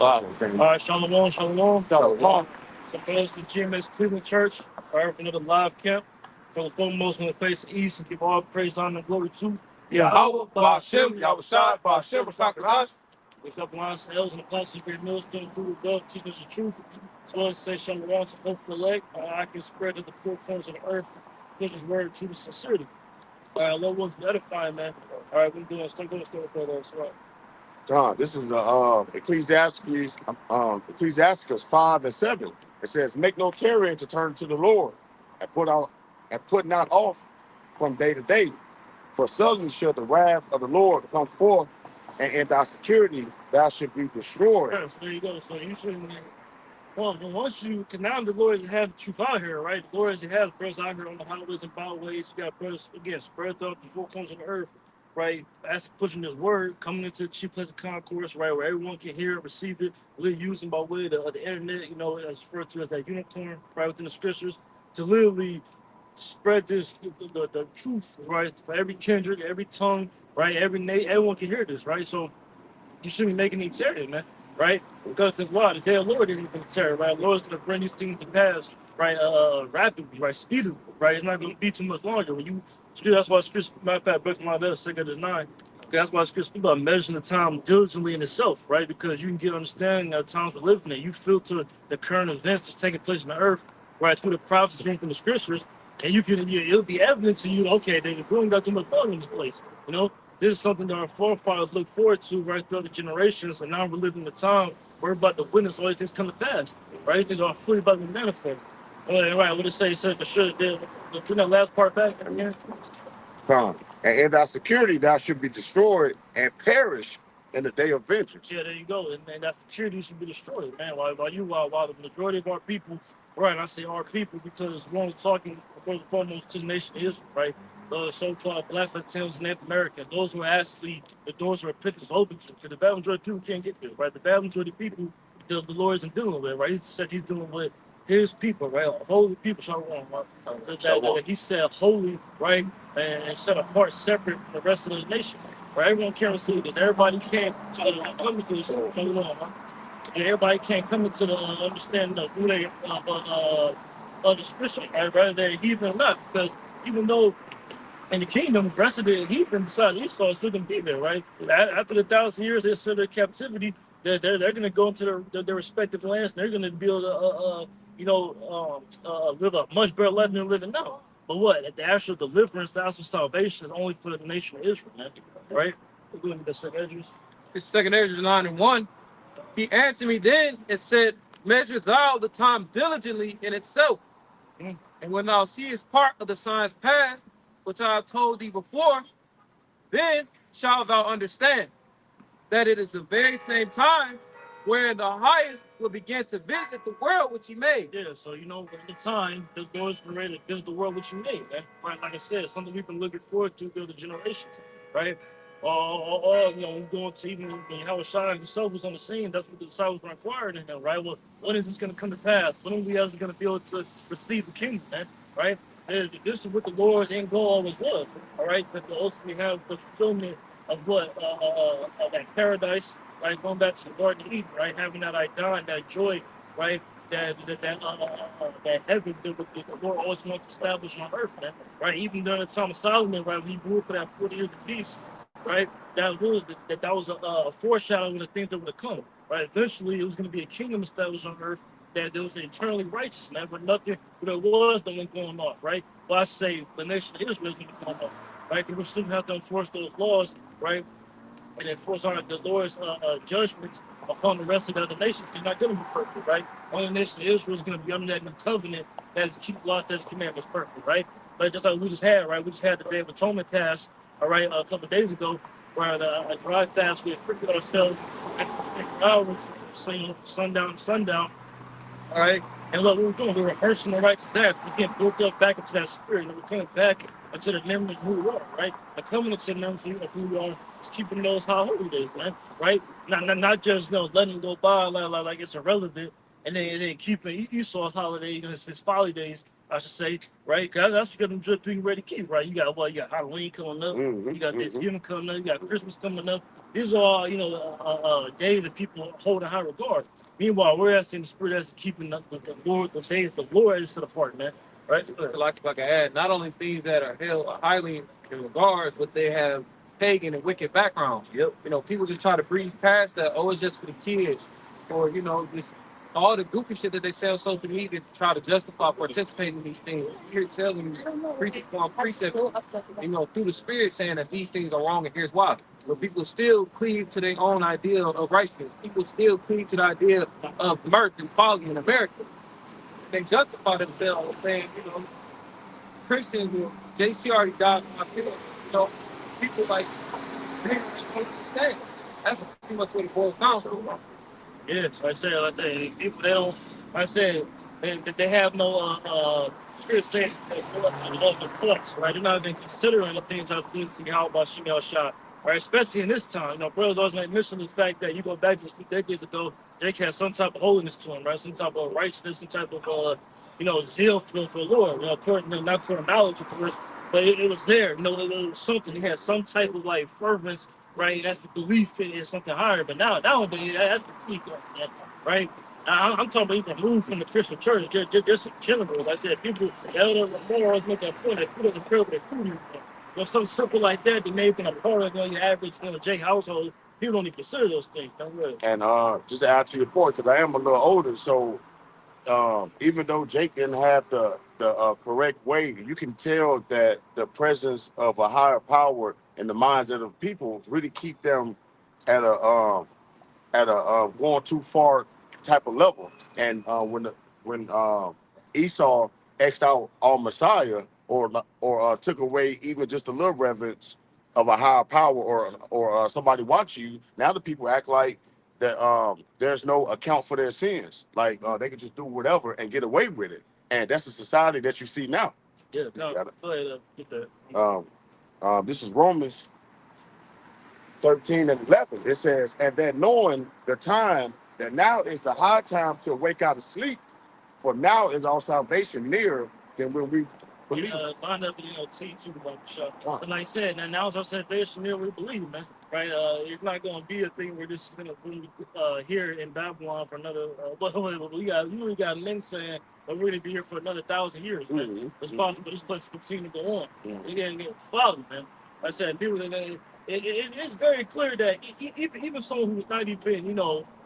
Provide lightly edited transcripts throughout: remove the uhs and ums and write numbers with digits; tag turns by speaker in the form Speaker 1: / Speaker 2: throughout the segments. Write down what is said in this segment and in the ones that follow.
Speaker 1: All right, shalom, shalom.
Speaker 2: Shalom.
Speaker 1: So, brothers, the GMS Cleveland Church, all right, for another live camp. For the foremost on the face of the east, and give all praise, honor, and glory to
Speaker 2: Yahweh, Ba'ashem, Yahushai, Ba'ashem, B'Shakarash.
Speaker 1: Wake up, lines, elders, and apostles, great millstone, through above, teaching us the truth. As well as say, shalom to hope for elect. I can spread to the four corners of the earth. Push his word, truth, and sincerity. All right, Lord wants to edify, man. All right, we're going to start with that. Right.
Speaker 2: God, this is Ecclesiasticus 5:7. It says, "Make no tarrying to turn to the Lord, and put not off from day to day, for suddenly shall the wrath of the Lord come forth, and in thy security thou shalt be destroyed."
Speaker 1: Yeah, so there you go. So you shouldn't. Well, once you, because now the Lord have the truth out here, right? The Lord has brothers out here on the highways and byways. You got brothers, again, spread throughout the four corners of the earth, right? That's pushing this word, coming into the chief place of concourse, right? Where everyone can hear it, receive it, really using by way of the internet, you know, as referred to as that unicorn, right, within the scriptures, to literally spread the truth, right? For every kindred, every tongue, right? Every nation, everyone can hear this, right? So you shouldn't be making any terror, man, right? Because of why the day of the Lord isn't going to terror, right? The Lord's going to bring these things to pass, right? Rapidly, right? Speedily, right? It's not going to be too much longer. When you, that's why Scripture, matter of fact, breaking my letter, 2 9. That's why Scripture speaks about measuring the time diligently in itself, right? Because you can get understanding of the times we're living in. You filter the current events that's taking place on the earth, right, through the prophecies from the Scriptures, and it'll be evident to you, okay, they really got too much water in this place, you know? This is something that our forefathers look forward to right through the generations, and now we're living the time we're about to witness all these things come to pass. Right? These things are fully about to manifest. Right, what it say? It said that last part back again.
Speaker 2: Come. And in thy security thou should be destroyed and perish in the day of vengeance.
Speaker 1: Yeah, there you go. And that security should be destroyed, man. While the majority of our people, right? I say our people because we're only talking first and foremost to the nation of Israel, right? The so-called Black Latinos and Native Americans, those who are actually the doors are picked open to. Because the vast majority of people can't get there, right? The vast majority of people the Lord isn't dealing with, right? He said he's dealing with his people, right? Holy people, shalom, right? He said holy, right? And set apart, separate from the rest of the nations. Right? Everyone can't receive this. Everybody can't come into this. Everybody can't come into the understanding of who they the scriptures, right? Whether they're heathen or not. Because even though in the kingdom, the rest of the heathen besides Esau is still gonna be there, right? After the 1,000 years they're still in captivity, they're gonna go into their respective lands and they're gonna build live a much better life than they're living now. But what? The actual deliverance, the actual salvation is only for the nation of Israel, man. Right? We're doing the second Ezra's.
Speaker 3: It's 2 Ezra 9:1. He answered me then and said, "Measure thou the time diligently in itself. And when thou seest part of the signs past, which I have told thee before, then shalt thou understand that it is the very same time wherein the highest will begin to visit the world which he made."
Speaker 1: Yeah, so at the time, the doors were ready to visit the world which he made, man. Right, like I said, something we've been looking forward to through the generations, right? He's going to even when Yahushua himself was on the scene, that's what the disciples were inquiring in him, right? Well, when is this going to come to pass? When are we ever going to be able to receive the kingdom, man? Right? This is what the Lord's end goal always was, all right? That to ultimately have the fulfillment of that paradise, right? Going back to the Garden of Eden, right? Having that idea, that joy, right? That heaven that the Lord always wants to establish on earth, man. Right? Even during the time of Solomon, right, when he ruled for that 40 years of peace, right? That was a foreshadowing of the things that would come. Right? Eventually, it was going to be a kingdom established on earth that there was eternally righteous, man. But there was no one going off, right? Well, I say the nation of Israel is going to come off, right? Because we still have to enforce those laws, right? And enforce the Lord's judgments upon the rest of the other nations. They're not going to be perfect, right? Only the nation of Israel is going to be under that new covenant that is keep laws, that's commandments perfect, right? But just like we just had, right? We just had the Day of Atonement pass, all right, a couple of days ago, where a dry fast, we restricted ourselves at 6 hours from sundown to sundown, all right? And what we were doing, we were rehearsing the righteous acts. We getting built up back into that spirit. And we're coming back into the memories of who we are, right? And coming into the memories of who we are is keeping those high holy days, man, right? Not just letting it go by like it's irrelevant, and then keeping Esau's holiday, his folly days, I should say, right? Because that's what them drip being ready to keep, right? You got Halloween coming up,
Speaker 2: Mm-hmm,
Speaker 1: you got
Speaker 2: mm-hmm.
Speaker 1: Thanksgiving coming up, you got Christmas coming up. These are all, days that people hold in high regard. Meanwhile, we're asking the spirit that's keeping the Lord, the days the Lord is set apart, man. Right?
Speaker 3: So like if I can add, not only things that are held highly in regards, but they have pagan and wicked backgrounds.
Speaker 1: Yep.
Speaker 3: People just try to breeze past that. Oh, it's just for the kids, or just all the goofy shit that they say on social media to try to justify participating in these things. Here telling you, preaching upon precept, through the spirit saying that these things are wrong and here's why. But people still cleave to their own idea of righteousness. People still cleave to the idea of mirth and folly in America. They justify themselves saying, Christians, JC already died for my people. People like, they don't understand. That's pretty much what it boils down to.
Speaker 1: Yeah, so I said like that. People they don't. Like I said they have no spirit state of the flux, right? They're not even considering the things that please how about Shemel shot, right? Especially in this time, brothers always make mention of the fact that you go back just a few decades ago, Jake had some type of holiness to him, right? Some type of righteousness, some type of zeal for the Lord, according not according to knowledge, of course, but it was there, it was something. He had some type of like fervence, right? That's the belief in something higher. But nowadays, that's the belief, right? I'm talking about even move from the Christian church, just in general. Like I said, people, elder morals make that point. They put it in prayer with their food. Something simple like that that may have been a part of your average, J household. People don't even consider those things. Don't really.
Speaker 2: And just to add to your point, because I am a little older, so even though Jake didn't have the correct way, you can tell that the presence of a higher power in the minds of the people really keep them at a going too far type of level. And when Esau xed out our Messiah or took away even just a little reverence of a higher power or somebody watch you, now the people act like that there's no account for their sins. Like they can just do whatever and get away with it. And that's the society that you see now.
Speaker 1: Yeah, no, go ahead, get that.
Speaker 2: This is Romans 13 and 11. It says, and then knowing the time, that now is the high time to wake out of sleep, for now is our salvation nearer than when we believe.
Speaker 1: Line up, T2 like the show.
Speaker 2: Huh.
Speaker 1: But like I said, now as I said, there's near we believe, man. Right? It's not going to be a thing where this is going to be here in Babylon for another. You got men saying that we're going to be here for another 1,000 years, man.
Speaker 2: Mhm,
Speaker 1: It's possible this place to continue to go on.
Speaker 2: mhm.
Speaker 1: We can't get followed, man. Like I said, people, it's very clear that even someone who's not even,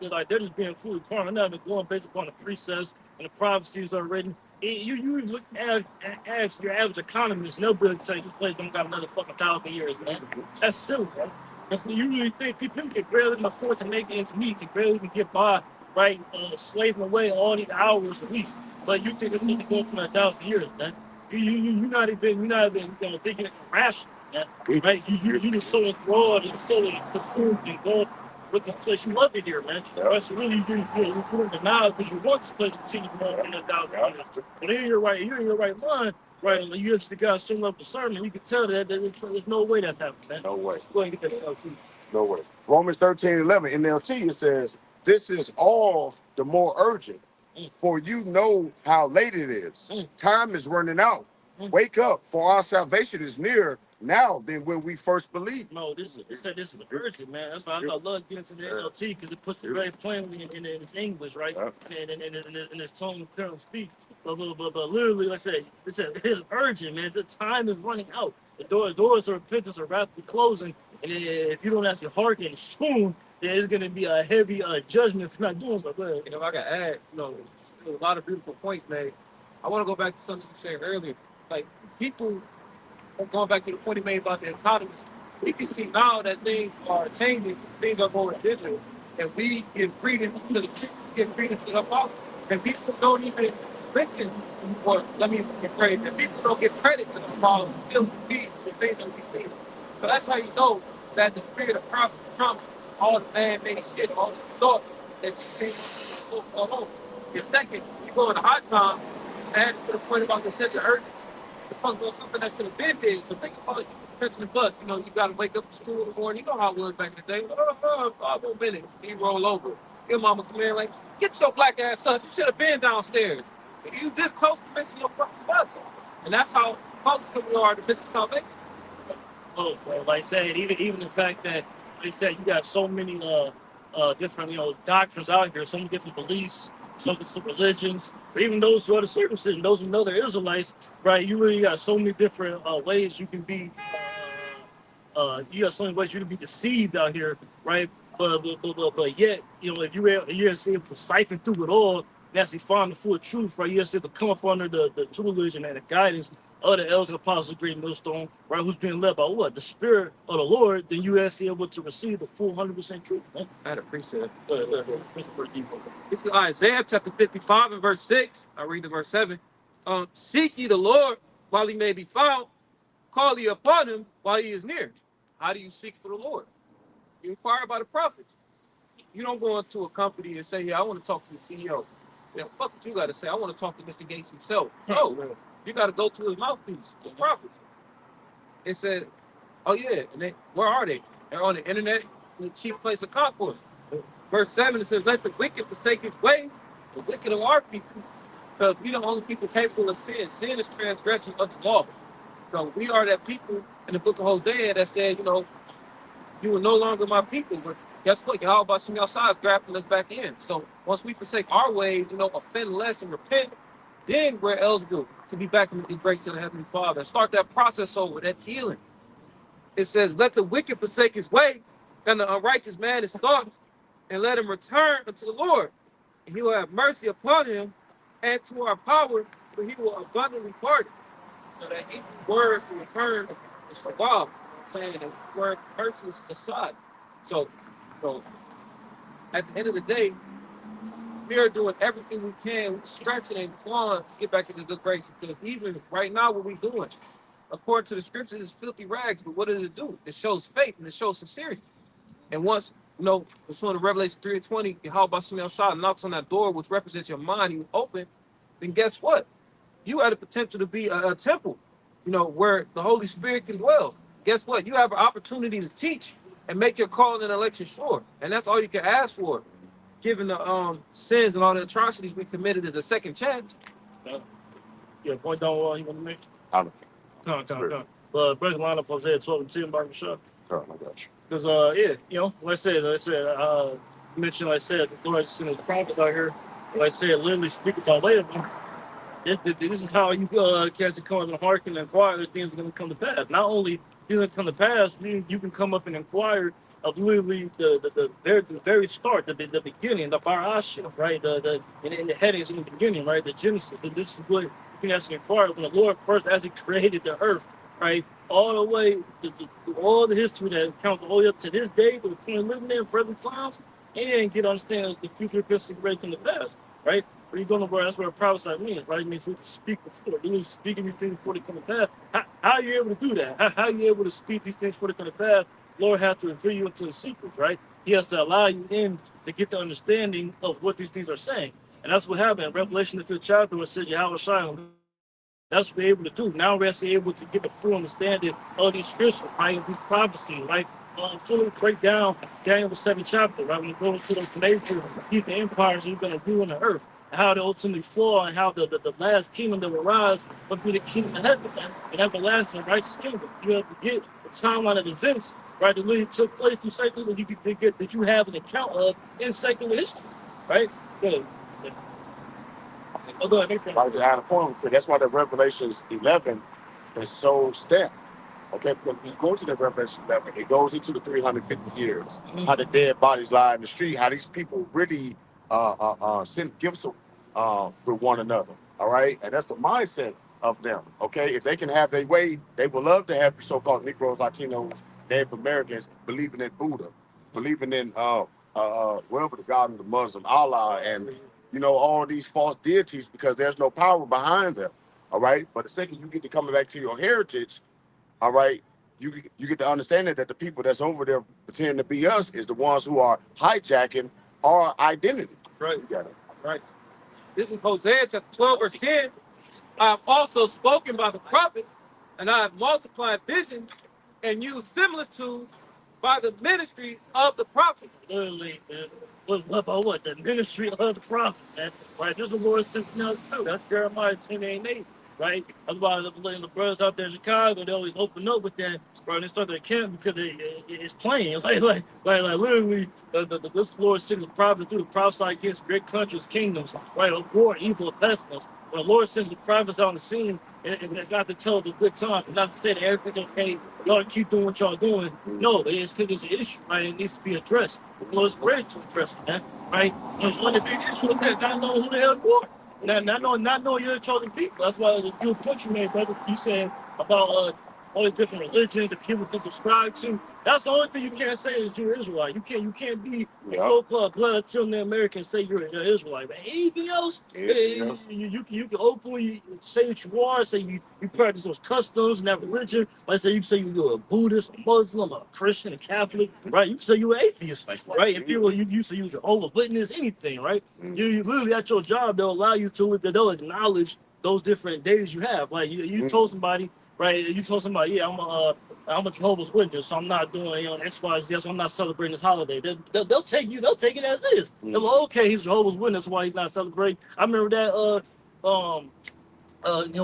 Speaker 1: they're just being fully carnal, not even going based upon the precepts and the prophecies that are written. You look at ask your average economist, and they'll be able to say this place don't got another fucking 1,000 years, man. That's silly, man. If you really think people can barely even afford to make ends meet, can barely even get by, right, slaving away all these hours a week, but you think it's going to go for 1,000 years, man. You're not even thinking it's rational, man. Right? You just so enthralled and so consumed and engulfed with this place. You love it here, man. Right? So really, you're doing the now because you want this place to continue going for 1,000 years. But you're in your right mind, right? And you actually got similar up discernment. You can tell that there's no way that's happening, man.
Speaker 2: No way.
Speaker 1: Go ahead and get that LC.
Speaker 2: No way. Romans 13 and 11 NLT, it says, this is all the more urgent, for you know how late it is. Time is running out. Wake up, for our salvation is nearer now than when we first believed.
Speaker 1: No, this is urgent, man. That's why I love getting to the NLT because it puts it very plainly in its English, right? And in its tone of current speech. But literally, let's say it's urgent, man. The time is running out. The doors of repentance are rapidly closing, and if you don't actually hearken soon, there's going to be a heavy judgment for not doing so. But
Speaker 3: If I can add, a lot of beautiful points made. I want to go back to something you said earlier. Like people going back to the point he made about the economies, we can see now that things are changing, things are going digital, and we give credence to the apostle, and people don't even listen, or let me rephrase that people don't give credit to the apostle, still see the things that we see. So that's how you know that the spirit of prophet trumps all the man-made shit, all the thoughts that you think alone. Your second, you go in the hot time, add to the point about the center urgency. Talk about something that should have been there. So think about you catching the bus. You got to wake up to school in the morning. You know how it was back in the day. 5 more minutes. You roll over. Your mama come in like, get your black ass up. You should have been downstairs. You this close to missing your fucking butts. And that's how close we are to missing salvation.
Speaker 1: Oh, bro, like I said, even the fact that, like I said, you got so many different doctrines out here, so many different beliefs, some different religions, or even those who are the circumcision, those who know they're Israelites, right? You really got so many different ways you can be. You got so many ways you can be deceived out here, right? But yet, if you're able to siphon through it all and actually find the full truth, right? You're able to come up under the tutelage and the guidance of the elders and apostles of great millstone, right? Who's being led by what? The Spirit of the Lord, then you actually able to receive the full 100% truth, man.
Speaker 3: I had a precept.
Speaker 1: This is pretty deep.
Speaker 3: This is Isaiah chapter 55 and verse 6. I read the verse 7. Seek ye the Lord while he may be found, call ye upon him while he is near. How do you seek for the Lord? You inquire by the prophets. You don't go into a company and say, yeah, I want to talk to the CEO. Yeah, fuck what you got to say. I want to talk to Mr. Gates himself. No, you got to go to his mouthpiece, the prophets. It said, oh yeah, and where are they? They're on the internet, in the chief place of concourse. Verse 7, it says, let the wicked forsake his way, the wicked of our people, because we the only people capable of sin. Sin is transgression of the law. So we are that people in the book of Hosea that said, you are no longer my people. But guess what? How about some outside grafting us back in? So once we forsake our ways, offend less and repent, then we're eligible to be back in the grace of the Heavenly Father. Start that process over, that healing. It says, let the wicked forsake his way, and the unrighteous man his thoughts, and let him return unto the Lord. And he will have mercy upon him and to our power, for he will abundantly pardon. So that each word will return is shabab, saying the word mercy is asad. So at the end of the day, we are doing everything we can, stretching and clawing to get back into good grace. Because even right now, what we're doing, according to the scriptures, is filthy rags. But what does it do? It shows faith and it shows sincerity. And once, as soon as Revelation 3:20, Yahweh Bashem Shah knocks on that door, which represents your mind, you open, then guess what? You have the potential to be a temple, where the Holy Spirit can dwell. Guess what? You have an opportunity to teach and make your call and election sure. And that's all you can ask for, given the sins and all the atrocities we committed as a second chance.
Speaker 1: Yeah, point down what you want to make.
Speaker 2: I don't
Speaker 1: Come. Break the line up Hosea 12 and 10, Bible shop.
Speaker 2: know. I got you.
Speaker 1: Because, like I said, mentioned, like I said, the Lord sent his prophets out here. Like I said, literally speaking by way of them. This is how you catch the come and hearken and inquire that things are going to come to pass. Not only things are going to come to pass, you can come up and inquire of literally the very start, the beginning, the barashif, right? In the headings in the beginning, right? The Genesis. This is what you can actually inquire when the Lord first actually created the earth, right? All the way to all the history that counts all the way up to this day, to the point living in present times, and get understand the future epistle great in the past, right? Where you going to where that's where a prophesy means, right? It means we speak before. You need to speak these things before they come to pass. How are you able to do that? How are you able to speak these things before they come to pass? Lord has to reveal you into the secrets, right? He has to allow you in to get the understanding of what these things are saying. And that's what happened in Revelation, the 5th chapter, where it says Yahweh Shai. That's what we're able to do. Now we're actually able to get the full understanding of these scriptures, right? These prophecies, right? Fully break down Daniel the 7th chapter, right? When it goes to those major heathen empires you're going to do on the earth, and how they ultimately fall, and how the last kingdom that will rise will be the kingdom of heaven, an everlasting righteous kingdom. You have to get the timeline of events, right, that really took place through secular that you have an account of in secular history, right? Good. Oh, go ahead.
Speaker 2: Right, to add a point, that's why the Revelations 11 is so stamped. Okay, because when you go to the Revelation 11, it goes into the 350 years, how the dead bodies lie in the street, how these people really send gifts with one another. All right, and that's the mindset of them. Okay, if they can have their way, they would love to have so-called Negroes, Latinos, Native Americans believing in Buddha, believing in whatever the God of the Muslim, Allah, and all these false deities, because there's no power behind them. All right, but the second you get to coming back to your heritage, all right, you get the understanding that the people that's over there pretending to be us is the ones who are hijacking our identity.
Speaker 3: Right. Right. This is Hosea chapter 12, verse 10. I have also spoken by the prophets, and I have multiplied visions and used similitudes by the ministry of the prophets.
Speaker 1: Literally, man. about what? The ministry of the prophet, man. Right? This is the Lord sent us too. That's Jeremiah 10:8, right? That's why the brothers out there in Chicago, they always open up with that, right? They start their camp because it's plain. It's like literally, this Lord sends the prophets through the prophesy against great countries, kingdoms, right? Of war, evil, and pestilence. When the Lord sends the prophets out on the scene, it's not to tell the good time. It's not to say that everything's okay. Y'all keep doing what y'all doing. No, it's because it's an issue, right? It needs to be addressed. So it's great to address it, man, right? And one of the big issues is that not knowing who the hell you are. Not knowing you're the chosen people. That's why the good point you made, brother, you said about all these different religions that people can subscribe to. That's the only thing you can't say is you're Israelite. You can't be a so-called blood Latin American and say you're an Israelite. But anything else, you can openly say that you are, say you practice those customs and that religion. Like say you say you're a Buddhist, a Muslim, a Christian, a Catholic, right? You can say you're an atheist, right? If you say you're Jehovah's Witness, anything, right? You literally at your job, they'll allow you to, they'll acknowledge those different days you have. Like you told somebody, right? You told somebody, yeah, I'm a Jehovah's Witness, so I'm not doing X, Y, Z, so I'm not celebrating this holiday. They'll take it as is. They're like, okay, he's Jehovah's Witness, why he's not celebrating. I remember that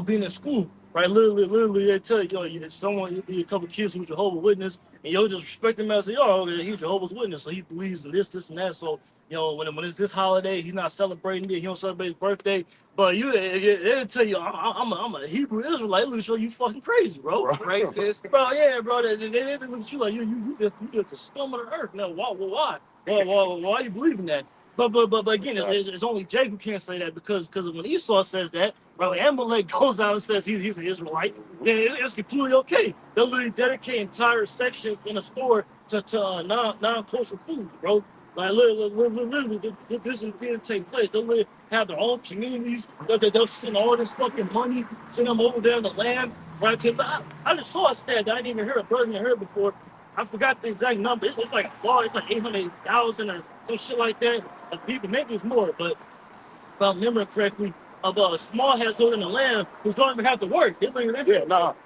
Speaker 1: being in school, right? Literally, they tell someone, you be a couple kids who's Jehovah's Witness, and you'll just respect him as okay, he's Jehovah's Witness, so he believes in this, and that. So, when it's this holiday, he's not celebrating it. He don't celebrate his birthday. But they'll tell you, I'm a Hebrew Israelite. Look, show you fucking crazy, bro. Racist, bro. Yeah, bro. They look at you like you just a scum of the earth. Now, why? Why you believing that? But again, it's only Jake who can't say that because when Esau says that, bro, Amalek goes out and says he's an Israelite, then it's completely okay. They'll literally dedicate entire sections in a store to non-kosher foods, bro. Like literally, this is going to take place. They'll literally have their own communities. They'll send all this fucking money to them over there in the land, right? I just saw a stat that I didn't even hear. A brother didn't heard before. I forgot the exact number. It's like it's like 800,000 or some shit like that. Of people, maybe it's more, but if I remember correctly, of small household in the land who don't even have to work. They literally don't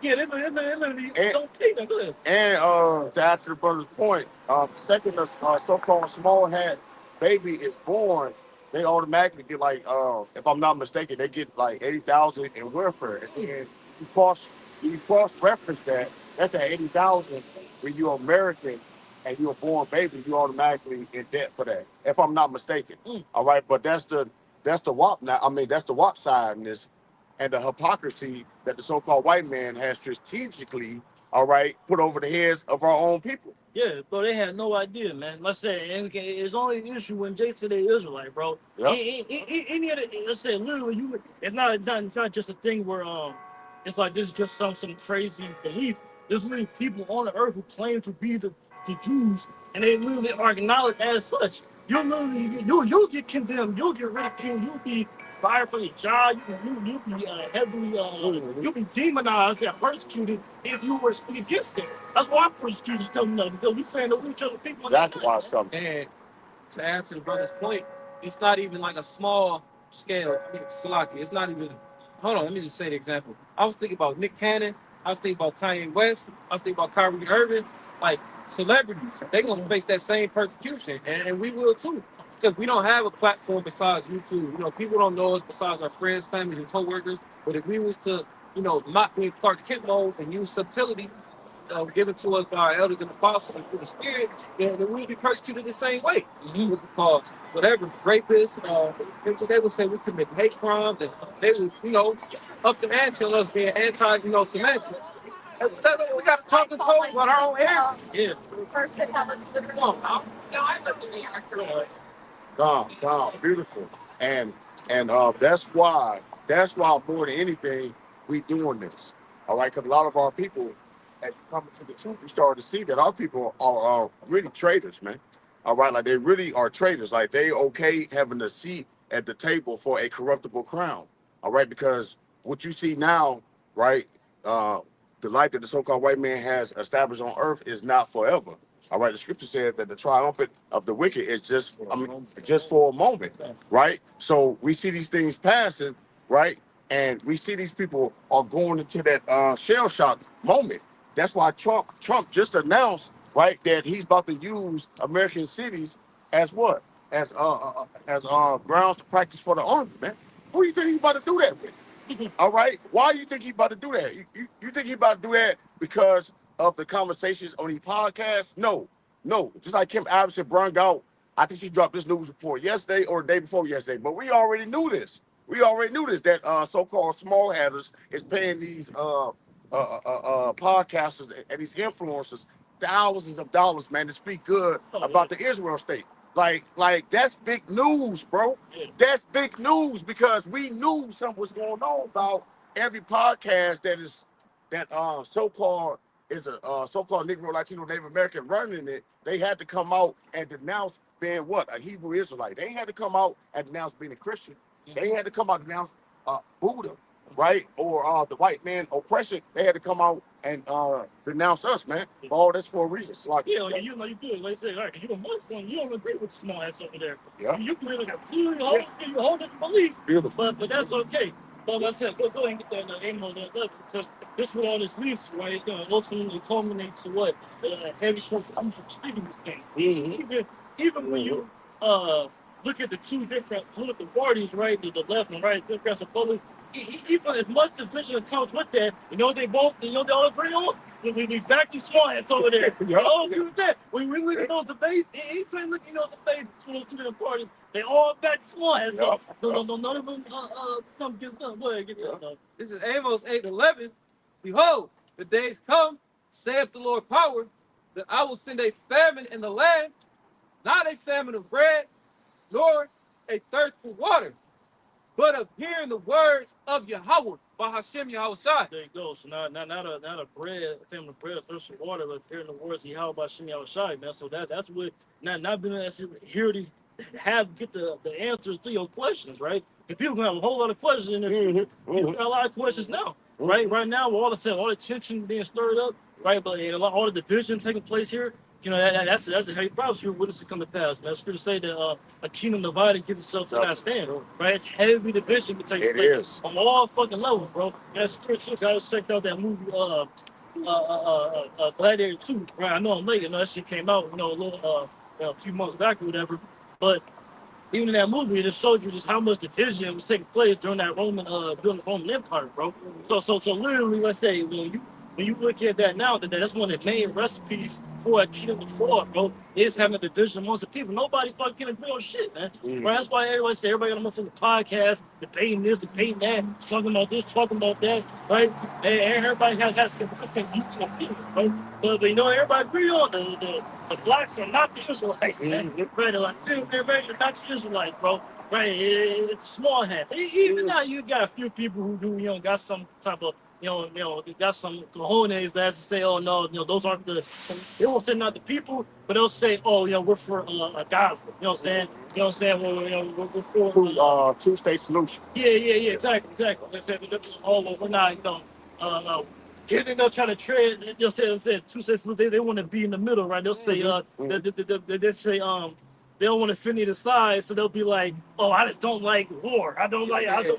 Speaker 1: pay that good.
Speaker 2: And to answer the brother's point, second so-called small hat baby is born, they automatically get like, if I'm not mistaken, they get like 80,000 in welfare. And then you cross reference that. That's that 80,000 when you're American and you're a born baby, you automatically in debt for that. If I'm not mistaken. All right, but that's the WAP now. I mean, that's the WAP side in this, and the hypocrisy that the so-called white man has strategically, all right, put over the heads of our own people.
Speaker 1: Yeah, bro, they had no idea, man. Let's say it's only an issue when Jay said they Israelite, bro.
Speaker 2: Yep.
Speaker 1: Any other, let's say literally, it's not just a thing where it's like this is just some crazy belief. There's literally people on the earth who claim to be the Jews, and they literally are acknowledged as such. You'll get condemned. You'll get ridiculed. You'll be fired from your job. You'll be heavily you'll be demonized and persecuted if you were to speak against it. That's why persecutors coming up because we saying that we each other people.
Speaker 2: Exactly why it's coming.
Speaker 3: And to answer the brother's point, it's not even like a small scale. I mean, Salaki, it's not even. Hold on, let me just say the example. I was thinking about Nick Cannon. I was thinking about Kanye West. I was thinking about Kyrie Irving. Like celebrities, they're gonna face that same persecution, and we will too, because we don't have a platform besides YouTube. People don't know us besides our friends, families, and coworkers. But if we was to, mock in Clark Kent mode and use subtlety given to us by our elders and apostles and through the Spirit, then we'd be persecuted the same way. Whatever rapists, they would say we commit hate crimes, and they would, up the ante on us being anti, Semitic. We got to talk to code about our own hair.
Speaker 1: Yeah.
Speaker 2: Calm, beautiful, and that's why more than anything we doing this. All right, because a lot of our people, as you come to the truth, we started to see that our people are really traitors, man. All right, like they really are traitors. Like they okay having a seat at the table for a corruptible crown. All right, because what you see now, right, the life that the so-called white man has established on earth is not forever. All right, the scripture said that the triumphant of the wicked is just for a moment, right? So we see these things passing, right? And we see these people are going into that shell shock moment. That's why Trump just announced, right, that he's about to use American cities as what? as grounds to practice for the army, man. Who you think he about to do that with? All right. Why you think he about to do that? You think he about to do that because of the conversations on the podcast? No, no. Just like Kim Iverson brung out, I think she dropped this news report yesterday or the day before yesterday. But we already knew this. We already knew this that so-called small hatters is paying these podcasters and these influencers thousands of dollars, man, to speak good about the Israel state. Like that's big news, bro. That's big news because we knew something was going on about every podcast that so-called is a so-called Negro, Latino, Native American running it. They had to come out and denounce being what? A Hebrew Israelite. They had to come out and denounce being a Christian. They had to come out and denounce Buddha, right? Or the white man oppression. They had to come out and denounce us, man. All that's for a reason. It's like,
Speaker 1: Yeah, like, you know, you good. Like I said, all right, 'cause you're a Muslim, you don't agree with the small ass over there.
Speaker 2: yeah.
Speaker 1: You believe in a completely whole different belief.
Speaker 2: Beautiful.
Speaker 1: But that's okay. But like I said, go ahead and get that aim on that level. Because this with all this research, right, it's going to ultimately culminate to what? Heavy crucial speaking this thing. Even when you look at the two different political parties, right, the left and right, Democrats and Republicans, even as much division that comes with that, you know they all agree on? We back these small ass over there. They all agree with that. When we look at those debates, anytime looking at those debates between those two different parties, they all back small ass. So none of them come get done. Go ahead, get it done.
Speaker 3: This is Amos 8:11. Behold, the days come, saith the Lord power, that I will send a famine in the land, not a famine of bread, nor a thirst for water, but of hearing the words of Yahweh, by Hashem Yahushai.
Speaker 1: There you go. So not a bread, famine of bread, thirst for water, but hearing the words of Yahweh by Hashem Yahushai, man. So that's what not being able to hear these, get the answers to your questions, right? Because people gonna have a whole lot of questions in there. People got a lot of questions now, right? Right now, with all the tension being stirred up, right? But all the division taking place here. You know, that's a heavy prophecy for witness to come to pass, man. Scripture say that a kingdom divided gives itself to not stand, right? It's heavy division can take place on all fucking levels, bro. That's scripture. I just checked out that movie, Gladiator 2, right? I know I'm late, you know, that shit came out, a little, a few months back or whatever, but even in that movie, it just shows you just how much division was taking place during that during the Roman Empire, bro. So literally, let's say when you look at that now, that's one of the main recipes for a kingdom to fall, bro. Is having a division amongst the people. Nobody fucking agree on shit, man. Right? That's why everybody got a motherfucking podcast, debating this, debating that, talking about this, talking about that, right? And everybody has different views and opinions, right? But everybody agree on the blacks are not the Israelites, man. Right? They're like, everybody are not the Israelites, bro. Right? It's small hats. Even now, you got a few people who do, got some type of, got some cojones that have to say, oh no, those aren't they won't say not the people, but they'll say, oh, we're for a gospel. You know what I'm saying? You know what I'm saying? Well, we're for
Speaker 2: two-state solution.
Speaker 1: Yeah, exactly. They said, oh, well, we're not, they'll try to tread. They'll say two states. They want to be in the middle, right? They'll say, they say, they don't want to fit either side, so they'll be like, "Oh, I just don't like war. I don't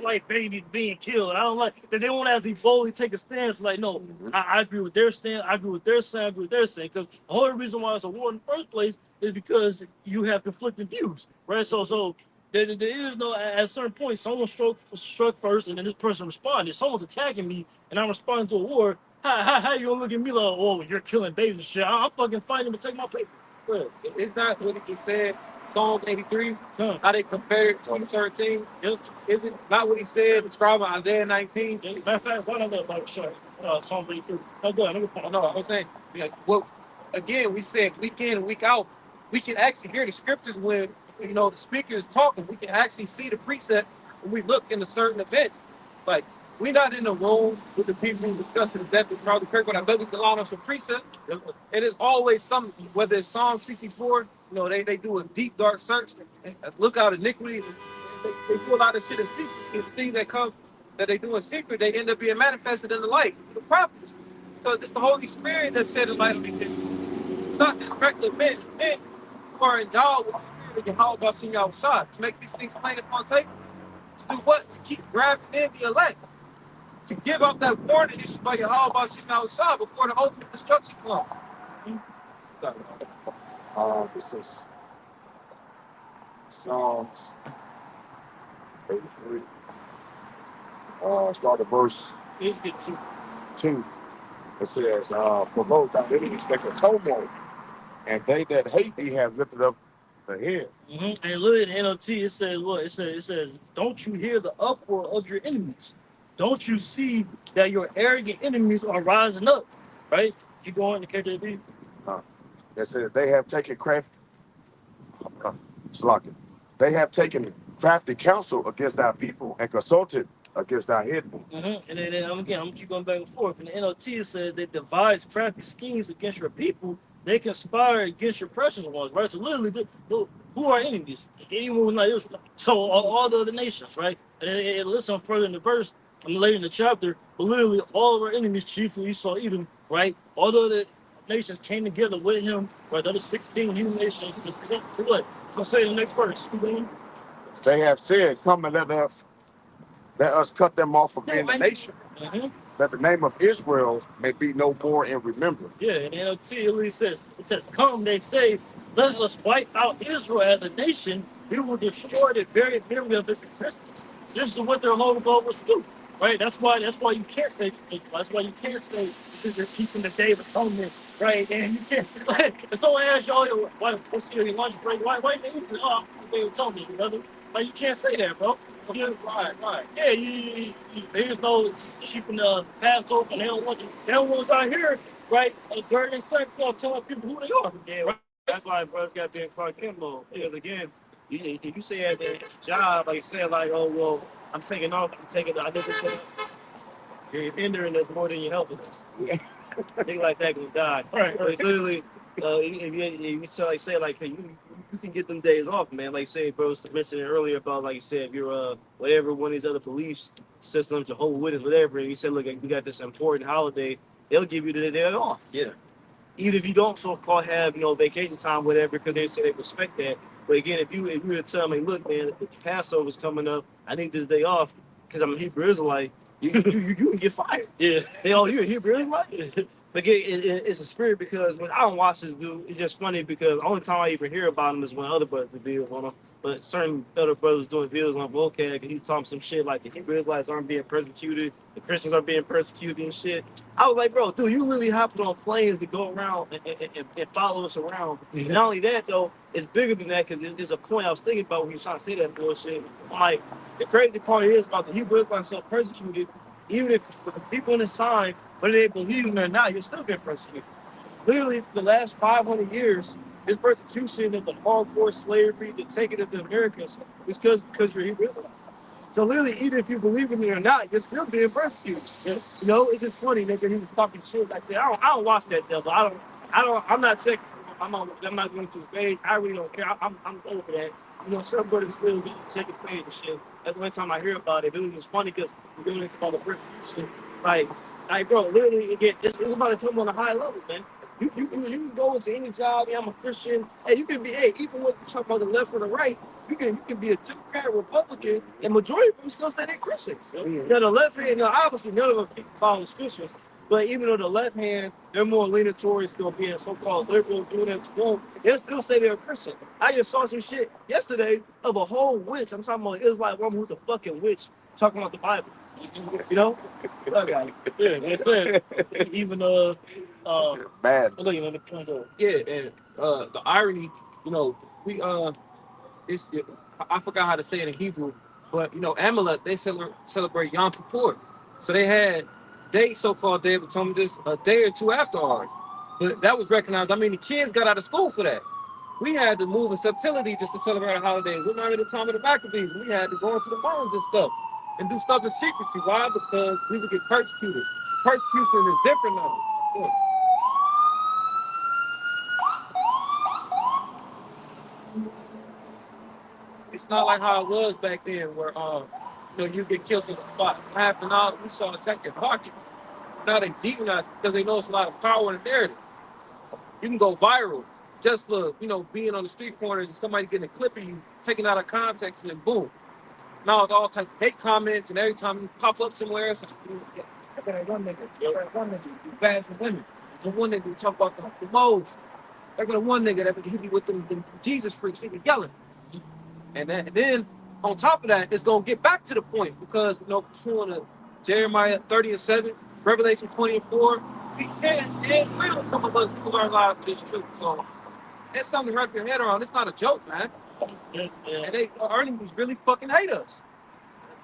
Speaker 1: like babies being killed. I don't like." They won't actually boldly take a stance. Like, no, I agree with their stand. I agree with their side. I agree with their side. Because the whole reason why it's a war in the first place is because you have conflicting views, right? So there is no at a certain point someone struck first, and then this person responded. If someone's attacking me, and I'm responding to a war. How you gonna look at me like, oh, you're killing babies and shit? I'm fucking fighting to take my paper.
Speaker 3: Look, it's not what he just said. Psalms 83, how they compare it to certain things. Is it not what he said describing Isaiah 19?
Speaker 1: Matter of fact, what I know about Psalm 83. No, go ahead.
Speaker 3: No, I'm saying, well, again, we said week in and week out, we can actually hear the scriptures when, the speaker is talking. We can actually see the precept when we look into certain events. Like, we're not in the room with the people discussing the death of Charlie Kirk, but I bet we can line up some precepts. It is always something, whether it's Psalm 64, they do a deep, dark search and look out iniquity. They do a lot of shit in secret. The things that they do in secret, they end up being manifested in the light. The prophets. So it's the Holy Spirit that said the light of the It's not just regular men. Men who are endowed with the Spirit of Yahweh Bashim Yahushua to make these things plain upon tape. To do what? To keep grafting in the elect. To give up that warning issued by Yahweh Bashim Yahushua before the ultimate destruction comes.
Speaker 2: This is Psalms 83. Start at verse
Speaker 1: Let's get to
Speaker 2: 2. It says, for those that didn't expect a turmoil, and they that hate thee have lifted up the head.
Speaker 1: And look at the NLT. It says, "Look, it says, don't you hear the uproar of your enemies? Don't you see that your arrogant enemies are rising up?" Right? Keep going to KJV.
Speaker 2: It says, they have taken slocking. They have taken crafty counsel against our people and consulted against our hidden.
Speaker 1: And then I'm gonna keep going back and forth. In the NLT, it says they devise crafty schemes against your people. They conspire against your precious ones, right? So literally, who are enemies? Anyone who's not Israel. So all the other nations, right? And then listen further in the verse, later in the chapter, but literally all of our enemies, chiefly Esau, Edom, right? All the other nations came together with him, right? The other 16 human nations to what? So say the next verse.
Speaker 2: They have said, come and let us cut them off from being a nation, that the name of Israel may be no more in remembrance.
Speaker 1: Yeah, and NLT literally it says, come, they say, let us wipe out Israel as a nation. We will destroy the very memory of its existence. This is what their whole goal was to do. Right? That's why you can't say Israel. That's why you can't say because you're keeping the day of atonement. Right? And you can't like if someone asks you, oh, what's your lunch break? Why you eat it? Oh, they would tell me, brother. Like you can't say that, bro. Right. Yeah, there's no keeping the Passover, and they don't want you. They don't want us out here, right? During their sex off telling people who they are. Yeah, right? That's why brothers got to be in Clark Kent mode. Because again, if you say at the job, like you said, like, oh well, I'm taking off, I did this. You're hindering us more than you're helping us. Things like that gonna die. Right. Like literally, if you say like, hey, you can get them days off, man. Like say, bro, mentioned earlier about like you said, if you're whatever one of these other belief systems, Jehovah's Witness, whatever, and you said, look, we got this important holiday, they'll give you the day off. Yeah. Even if you don't so-called have vacation time, whatever, because they say they respect that. But again, if you were to tell me, look, man, the Passover's coming up, I need this day off because I'm a Hebrew Israelite. You can get fired. Yeah. You're a Hebrew Israelite? But it's a spirit because when I don't watch this dude, it's just funny because the only time I even hear about him is when other brothers do videos on him. But certain other brothers doing videos on vocab, and he's talking some shit like the Hebrew Israelites aren't being persecuted, the Christians are being persecuted and shit. I was like, bro, dude, you really hopping on planes to go around and follow us around. And not only that, though, it's bigger than that because there's a point I was thinking about when he was trying to say that bullshit. I'm like, the crazy part is about the Hebrew Israelites so persecuted, even if the people in the sign, whether they believe in it or not, you're still being persecuted. Literally, the last 500 years, this persecution of the hardcore slavery, the taking of the Americans, is because you're Hebrew Israelite. So literally, even if you believe in it or not, you're still being persecuted. Yeah. It's just funny, nigga. He was talking shit. I said, I don't watch that devil. I'm not checking. I'm not going to his page. I really don't care. I'm over that. Some brothers still be checking page and shit. That's the only time I hear about it. It was just funny because we're doing this about the persecution. Like, bro, literally, again, it's about to come on a high level, man. You can go into any job. Yeah, I'm a Christian. Hey, you can be. Hey, even when you talk about the left or the right, you can be a Democrat, Republican, and majority of them still say they're Christians. Now the left hand, obviously none of them follow Christians, but even though the left hand, they're more leaning towards still being so-called liberal, doing that to them, they'll still say they're a Christian. I just saw some shit yesterday of a whole witch. I'm talking about an Israelite woman who's a fucking witch talking about the Bible. Yeah, that's it. Even
Speaker 2: Bad.
Speaker 3: Yeah, and the irony, we I forgot how to say it in Hebrew, but Amalek, they celebrate Yom Kippur, so they so-called Day of Atonement just a day or two after ours, but that was recognized. I mean, the kids got out of school for that. We had to move in subtlety just to celebrate our holidays. Remember the time of the Maccabees? We had to go into the mountains and stuff and do stuff in secrecy. Why? Because we would get persecuted. Persecution is different now. Yeah. It's not like how it was back then, where you get killed in the spot. What happened now? We saw attack your pockets. Now they demonize because they know it's a lot of power in the narrative. You can go viral just for being on the street corners and somebody getting a clip of you, taken out of context, and then boom. Now it's all types of hate comments, and every time you pop up somewhere, it's I got one nigga, you bad for women. The one nigga who talk about the modes. I got one nigga that hit me with them Jesus freaks, he be yelling. And then on top of that, it's gonna get back to the point because pursuing to Jeremiah 30:7, Revelation 20:4, we can and will some of us lose our lives for this truth. So it's something to wrap your head around. It's not a joke, man.
Speaker 1: Yeah, yeah.
Speaker 3: And our enemies really fucking hate us.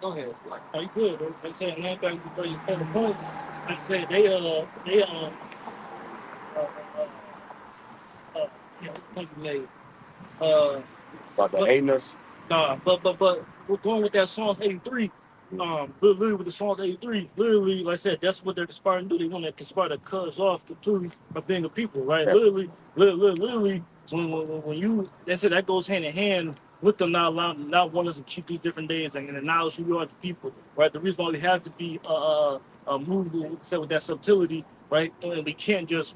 Speaker 3: Go ahead.
Speaker 1: Are you good? They say another thing before you pay the point. Like I said, they yeah, country made.
Speaker 2: About the
Speaker 1: But
Speaker 2: hating us.
Speaker 1: nah, but we're going with that Psalms 83. Literally with the Psalms 83, literally, like I said, that's what they're conspiring to do. They want to conspire to cut us off completely from being a people, right?
Speaker 2: Yes.
Speaker 1: Literally, so when you, that's it, that goes hand in hand with them not wanting us to keep these different days and acknowledge who we are as people, right? The reason why we have to be moved with that subtlety, right? And we can't just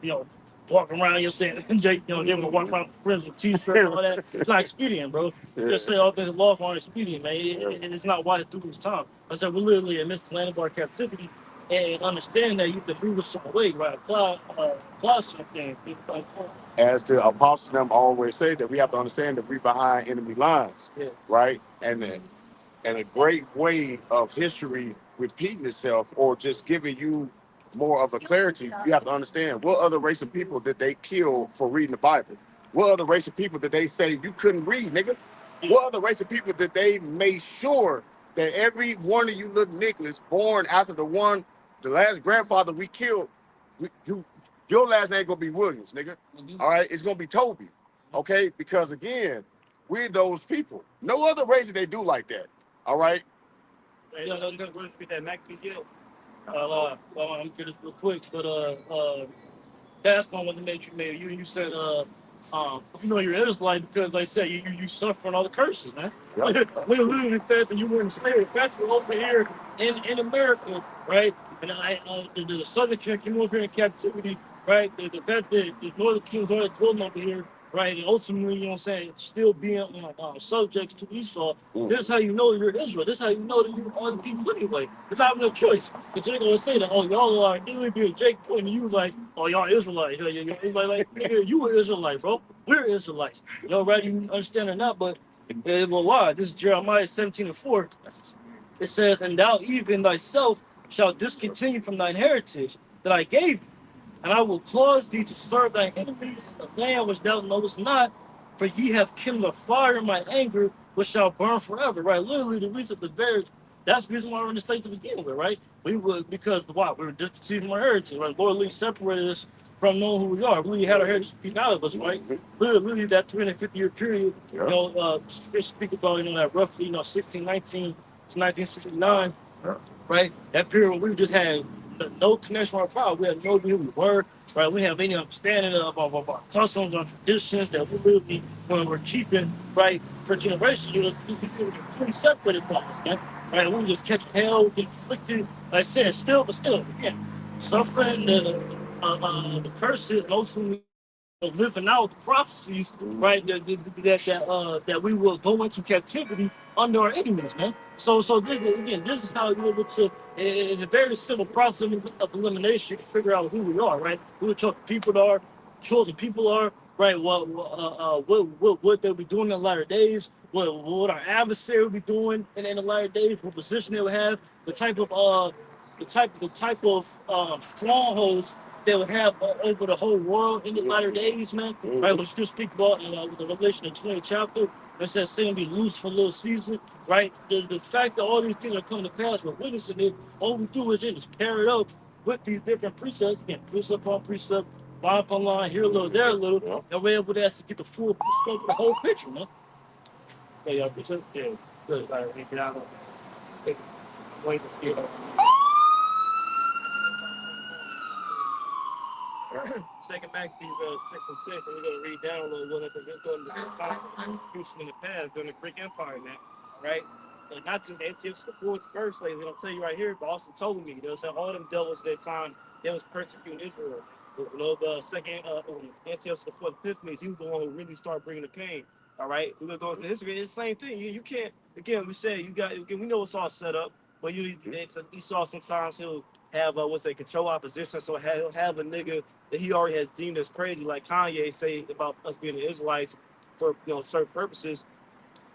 Speaker 1: walk around, you're saying, Jake, they want to walk around with friends with t-shirts and all that. It's not expedient, bro. Just say all things lawful aren't expedient, man. And it's not wise through this time. I said, we're literally amidst the land of our captivity and understand that you have to move a certain way, right? Apply something.
Speaker 2: As the apostles them always say, that we have to understand that we're behind enemy lines,
Speaker 1: Yeah.
Speaker 2: right? And a great way of history repeating itself or just giving you more of a clarity, you have to understand what other race of people did they kill for reading the Bible? What other race of people did they say you couldn't read, nigga? What other race of people did they make sure that every one of you little niggas born after the last grandfather we killed, your last name gonna be Williams, nigga. All right, it's gonna be Toby, okay? Because again, we're those people. No other race did they do like that. All right.
Speaker 1: Hey, I'm gonna repeat that Mac video. I'm gonna this real quick, but that's one that made you made you said you're Israelite because like I said you suffering all the curses, man.
Speaker 2: Yep.
Speaker 1: Literally the fact that you were enslaved. The fact we're over here in America, right? And the southern king came over here in captivity, right? The fact that the northern kings already dwelling over here, right? And ultimately, you know what I'm saying, still being subjects to Esau. This is how you know you're Israel. This is how you know that you are the people anyway. It's not no choice. But you're gonna say that, oh, y'all are Israel. Jake pointing you like, oh, y'all Israelite. You're Israelite. Like, nigga, you were Israelite, bro. We're Israelites. Right? You understand or not, but well, why? This is Jeremiah 17:4. It says, and thou even thyself shalt discontinue from thine heritage that I gave you, and I will cause thee to serve thine enemies in the land which thou knowest not, for ye have kindled a fire in my anger, which shall burn forever. Right? Literally, that's the reason why we're in the state to begin with, right? We was because why? We were discontinued from our heritage, right? Lord really separated us from knowing who we are. We had our heritage beaten out of us, right? Literally that 350-year period, speak about, that roughly, 1619 to 1969, right? That period when we just had no connection with our power. We had no idea who we were, right? We have any understanding of our customs, our traditions that we really we're keeping, right, for generations. We were completely separated from us, man. Right? We just catch hell, get inflicted, like I said, but still, again, suffering the curses, and ultimately living out the prophecies, right? That we will go into captivity under our enemies, man. So this is how you're able to. It's a very simple process of elimination to figure out who we are, right? Who the chosen people are, right? What they'll be doing in the latter days, what our adversary will be doing in the latter days, what position they'll have, the type of strongholds they would have over the whole world in the latter days, man. Right, which you speak about with the Revelation in 20th chapter, it says Satan be loose for a little season, right? The fact that all these things are coming to pass, we're witnessing it. All we do is just pair it up with these different precepts, again, precept upon precept, line upon line, here a little, there a little, and we're able to actually get the full scope of the whole picture, man. Yeah, y'all precept? Yeah, good. All right, get out of it. Wait to see it. Second back these 6 and 6, and we're gonna read down a little bit because it's going to some time execution in the past during the Greek Empire, man. Right? And not just Antiochus the fourth verse, like I'm tell you right here, but also told me, all them devils at that time, they was persecuting Israel. The second Antiochus the fourth Epiphany, he was the one who really started bringing the pain. All right, we're gonna go into history. It's the same thing. You can't. Again, we say we know it's all set up, but Esau sometimes he'll have control opposition. So he'll have a nigga that he already has deemed as crazy, like Kanye say about us being the Israelites for certain purposes.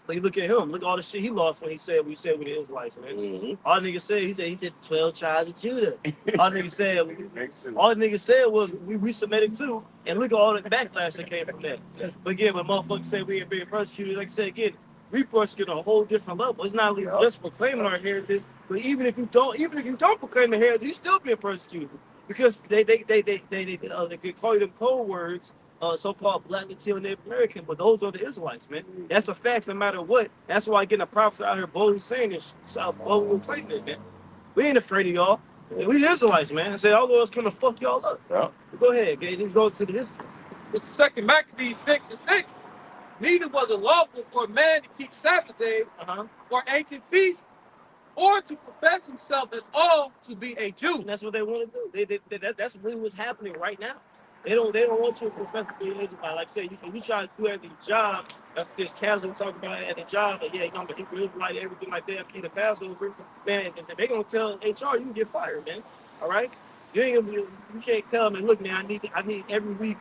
Speaker 1: But you look at him, look at all the shit he lost when he said we said with the Israelites, man. All the nigga said, he said the 12 tribes of Judah. All the nigga said, all the nigga said was we Semitic too, and look at all the backlash that came from that. But again, when motherfuckers say we ain't being persecuted, like I said again, we persecute on a whole different level. It's not just proclaiming our heritage, but even if you don't proclaim the heritage, you still being persecuted because they could call you them code words, so-called Black, Latino, Native American, but those are the Israelites, man. That's a fact, no matter what. That's why getting a prophet out here boldly saying this, boldly claiming it, man. We ain't afraid of y'all. We the Israelites, man. And say all of us come to fuck y'all up. Yeah. Go ahead, okay? This goes to the history.
Speaker 3: It's 2 Maccabees 6:6. Neither was it lawful for a man to keep Sabbath days or ancient feasts, or to profess himself at all to be a Jew.
Speaker 1: And that's what they want to do. That's really what's happening right now. They don't want you to profess to be an Israelite. Like I said, you try to do at the job, there's casual talk about it at the job, but yeah, you know, I'm a Hebrew Israelite, everything like that, keep the Passover, man, they gonna tell HR you can get fired, man. All right? You can't tell them, look, man, I need every week,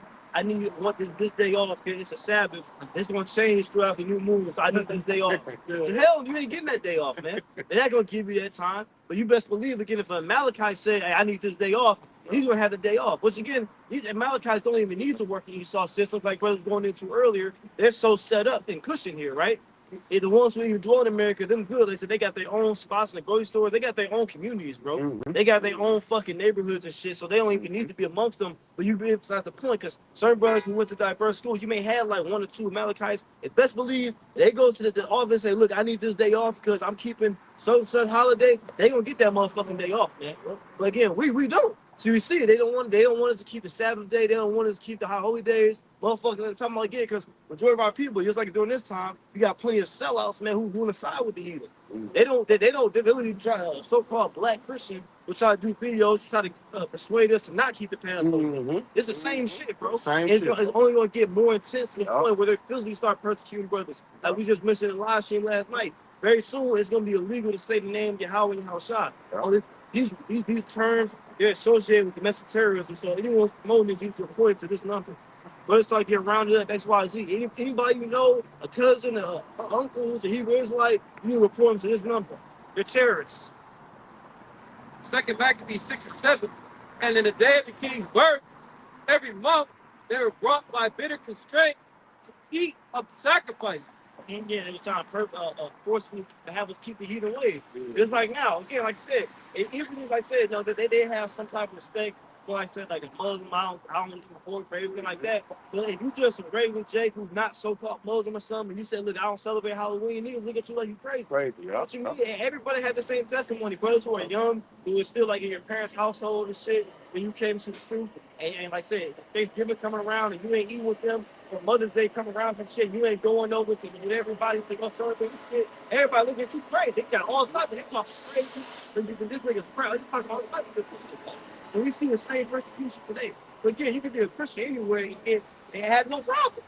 Speaker 1: want this day off because it's a Sabbath. It's gonna change throughout the new moon, so I need this day off. The hell, you ain't getting that day off, man. They're not gonna give you that time. But you best believe again, if a Malachi said, hey, I need this day off, he's gonna have the day off. Which again, these Amalekites don't even need to work in Esau systems like brothers going into earlier. They're so set up and cushioned here, right? The ones who even dwell in America, them good. They said they got their own spots in the grocery stores. They got their own communities, bro. They got their own fucking neighborhoods and shit. So they don't even need to be amongst them. But you emphasize the point, because certain brothers who went to diverse schools, you may have like 1 or 2 Amalekites. And best believe they go to the office and say, look, I need this day off because I'm keeping such holiday. They gonna get that motherfucking day off, man. But again, we don't. So you see, they don't want us to keep the Sabbath day. They don't want us to keep the high holy days. Motherfucker, I'm talking about again, because majority of our people, just like during this time, you got plenty of sellouts, man, who want to side with the heathen. They really try so-called black Christian will try to do videos, try to persuade us to not keep the Passover. It's the same shit, bro. It's only going to get more intense to the point where they physically start persecuting brothers. Like we just mentioned in live stream last night. Very soon, it's going to be illegal to say the name Yahweh and Yahushua. These terms, they're associated with domestic terrorism. So anyone promoting this, you need to report it to this number. But it's like get rounded up, X, Y, Z. Anybody you know, a cousin, a uncle who's a Hebrew Israelite, you need to report them to this number. They're terrorists.
Speaker 3: 2 Maccabees 6 and 7. And in the day of the king's birth, every month they were brought by bitter constraint to eat of the sacrifice.
Speaker 1: And yeah, they were trying to forcefully to have us keep the heathen ways. It's like now, again, like I said, even if I said, no, that they have some type of respect for, like I said, like a Muslim, I don't look forward for everything like that. But if you just some regular Jake who's not so-called Muslim or something, and you say, look, I don't celebrate Halloween, niggas look at you like you crazy.
Speaker 2: Yeah.
Speaker 1: What you mean? Everybody had the same testimony. Brothers who are young, who were still like in your parents' household and shit, when you came to the truth, and like I said, Thanksgiving coming around and you ain't eating with them, or Mother's Day coming around and shit, you ain't going over to with everybody to go celebrate and shit. Everybody looking at you crazy. They got all types of, they talking crazy. This nigga's crazy. They talking all types of shit. So we see the same persecution today. But again, you can be a Christian anywhere and they have no problem.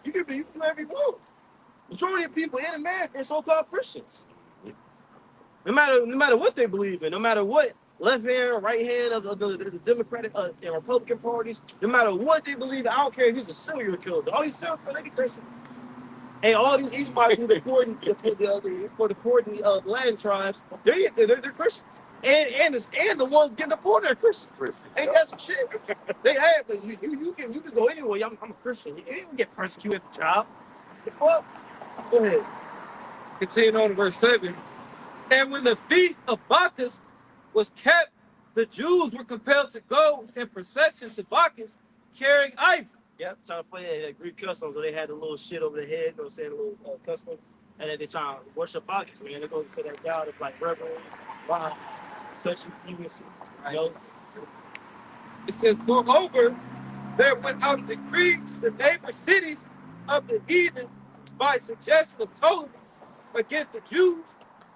Speaker 1: You can do whatever you want. Majority of people in America are so-called Christians. No matter what they believe in, no matter what left hand, right hand of the Democratic and Republican parties, no matter what they believe, I don't care if he's a serial killer. All these serial killers, they be Christians. And all these Edomites who deporting the land tribes, they're Christians. And the ones getting deported are Christians. Ain't that some shit? They have, but you can go anyway. I'm a Christian. You didn't get persecuted at the job. The fuck? Go ahead.
Speaker 3: Continue on to verse 7. And when the feast of Bacchus was kept, the Jews were compelled to go in procession to Bacchus carrying ivory.
Speaker 1: Yeah, trying to play that Greek customs, so they had a little shit over their head, you know what I'm saying, a little custom, and then they trying to worship Bacchus, man. They go to that god of like reverend, wow, such devious, you know.
Speaker 3: It says, moreover, there went out a decree to the neighbor cities of the heathen by suggestion of Ptolemy against the Jews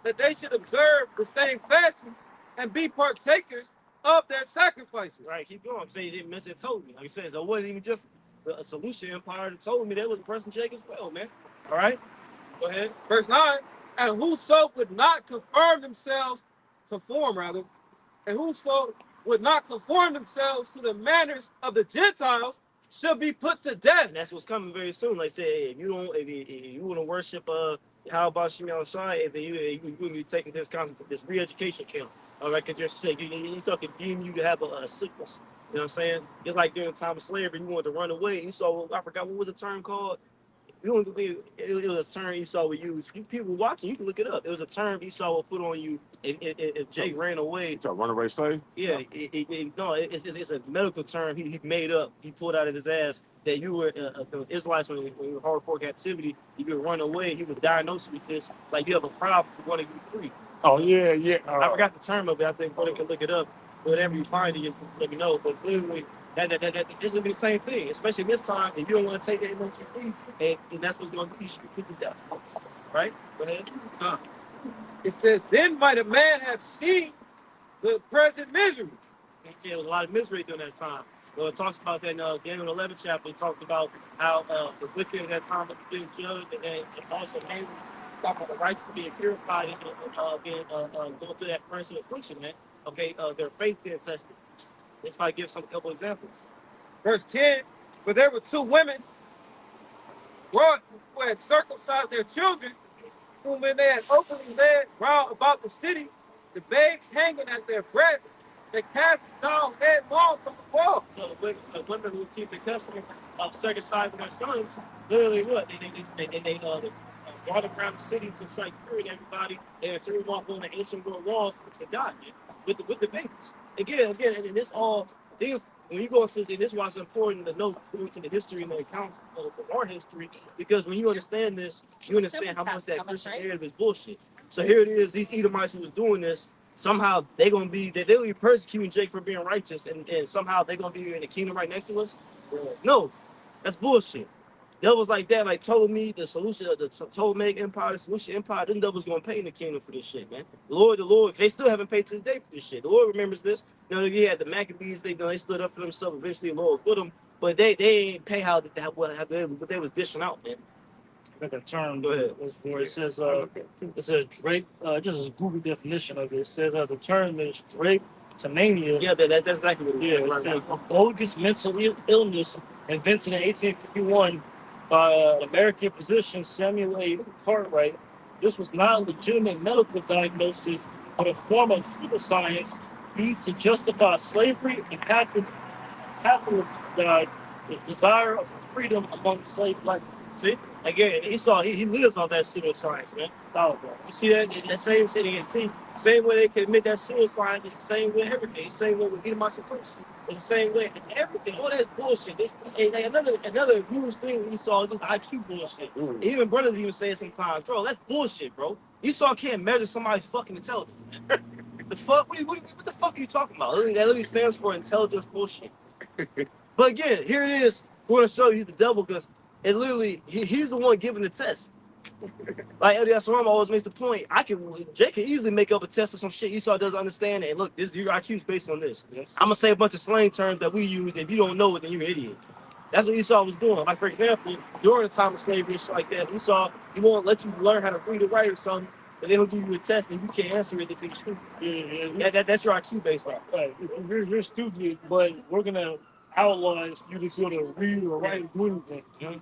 Speaker 3: that they should observe the same fashion and be partakers of their sacrifices.
Speaker 1: Right, keep going. Say he didn't mention Ptolemy. Like I said, so it wasn't even just a Seleucid Empire that told me there was a person Jake as well, man. All right, go ahead.
Speaker 3: Verse 9, and whoso would not conform themselves to the manners of the Gentiles, shall be put to death.
Speaker 4: And that's what's coming very soon. Like I said, if you want to worship how about Shimon Shai, then you will be taken to this re-education camp. All right, because you're sick. You start to deem you to have a sickness. You know what I'm saying? It's like during the time of slavery, you wanted to run away. You saw, I forgot what was the term called. It was a term Esau would use. People watching, you can look it up. It was a term Esau would put on you if Jake ran away.
Speaker 2: It's a runaway slave?
Speaker 4: Yeah, it's a medical term he made up. He pulled out of his ass that you were the Israelites when you were hardcore captivity. If you run away, he was diagnosed with this. Like you have a problem for wanting to be free.
Speaker 2: Oh, yeah.
Speaker 4: I forgot the term of it. I think Brother can look it up. Whatever you find it, you let me know. But literally, this will be the same thing, especially this time. If you don't want to take that emotion, and that's what's going to teach you put to death. Right? Go ahead.
Speaker 3: It says, then might a man have seen the present misery.
Speaker 4: There was a lot of misery during that time. Well, it talks about that in Daniel 11 chapter. It talks about how the wicked at that time were being judged, and also mainly talk about the righteous being purified and going through that furnace of affliction, man. Okay, their faith being tested. This might give some couple examples.
Speaker 3: Verse 10, for there were two women who had circumcised their children, whom when they had openly led round about the city, the babes hanging at their breasts, they cast down headlong from the wall.
Speaker 4: So the women who keep the custom of circumcising their sons, literally what? They brought around the city to strike fear in everybody, and to walk on the ancient world walls to die, man, with the babies. Again, and this all things. When you go into this, this is why it's important to know into the history and the accounts of our history, because when you understand this, you understand how much that Christian narrative is bullshit. So here it is, these Edomites who was doing this, somehow they'll be persecuting Jake for being righteous, and somehow they're gonna be in the kingdom right next to us. No, that's bullshit. Devils like that, like Ptolemy, the solution of the Ptolemaic Empire, the Seleucid Empire, them devils gonna pay in the kingdom for this shit, man. The Lord, they still haven't paid to this day for this shit. The Lord remembers this. You know, you had the Maccabees, they stood up for themselves. Eventually, the Lord was with them, but they ain't pay what they was dishing out, man.
Speaker 1: Got that term.
Speaker 4: Go ahead.
Speaker 1: For it says drape. Just a Google definition of it. It says the term is drapetomania.
Speaker 4: Yeah, that's exactly what it is.
Speaker 1: Yeah, it's a bogus mental illness invented in 1851 by American physician Samuel A. Cartwright. This was not a legitimate medical diagnosis, but a form of pseudoscience used to justify slavery and capitalize the desire of freedom among slave black people.
Speaker 4: See? Again, he lives off that pseudoscience, man.
Speaker 1: Oh, bro.
Speaker 4: You see that same shit again. See, same way they can admit that pseudoscience is the same way everything. It's the same way with Edomite supremacy. It's the same way in everything. All that bullshit. Another huge thing we saw is this IQ bullshit. Even brothers even say it sometimes, bro. That's bullshit, bro. Esau can't measure somebody's fucking intelligence. The fuck? What the fuck are you talking about? That literally stands for intelligence bullshit. But again, here it is. We're gonna show you he's the devil because it literally he's the one giving the test. Like Elias Rama always makes the point. Jake can easily make up a test of some shit Esau doesn't understand. And look, your IQ is based on this.
Speaker 1: Yes.
Speaker 4: I'm gonna say a bunch of slang terms that we use. If you don't know it, then you're an idiot. That's what Esau was doing. Like for example, during the time of slavery, shit like that, Esau he won't let you learn how to read or write or something. But then he'll give you a test and you can't answer it until you're stupid. Yeah. That's your IQ based on.
Speaker 1: Right. You're stupid, but we're gonna outlaw you to sort of read or write or do anything. You know?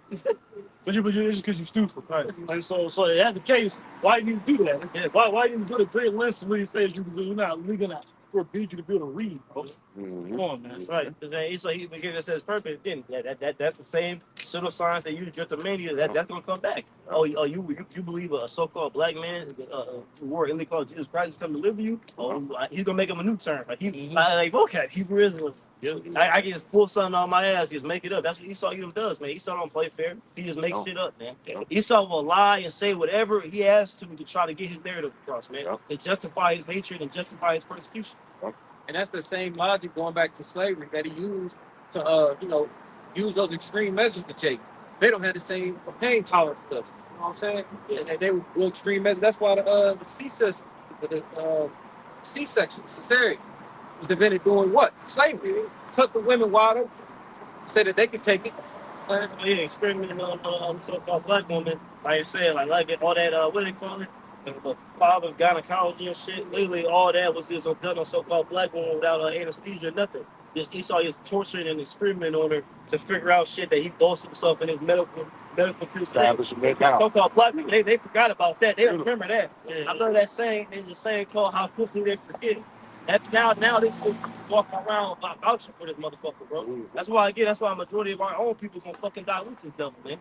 Speaker 1: But it's just because you're stupid. Right. Like so if that's the case, why didn't you do that?
Speaker 4: Yeah.
Speaker 1: Why didn't you go to great lengths when he says you're not legally forbid you to be able to read, bro? Come on, man.
Speaker 4: Right. Because Esau he that says purpose. Then that's the same pseudoscience that you drapetomania. That's gonna come back. Oh, you believe a so-called black man who wore illegally called Jesus Christ is come to deliver you? Oh, he's gonna make him a new term. Like like vocab, Hebrew Israelism. I can just pull something on my ass, just make it up. That's what Esau Edom does, man. Esau don't play fair. He just makes shit up, man. Esau will lie and say whatever he has to try to get his narrative across, man. To justify his hatred and justify his persecution.
Speaker 3: And that's the same logic going back to slavery that he used to, use those extreme measures to Jake. They don't have the same pain tolerance as us. You know what I'm saying? Yeah, they would go extreme measures. That's why the C-section, cesarean, was invented doing what? Slavery. Took the women wide open, said that they could take it.
Speaker 4: Yeah, experimenting on so-called black woman, like I said, like all that, what do they call it? The father of gynecology and shit. Literally, all that was just done on so-called black women without anesthesia or nothing. this Esau is torturing and experimenting on her to figure out shit that he boasts himself in his medical
Speaker 2: Establishment
Speaker 4: that
Speaker 2: now.
Speaker 4: so-called black people, they forgot about that. They remember that. I love that saying. There's a saying called "How quickly they forget." That now they folks walking around vouching for this motherfucker, bro. That's why that's why a majority of our own people gonna fucking die with this devil, man.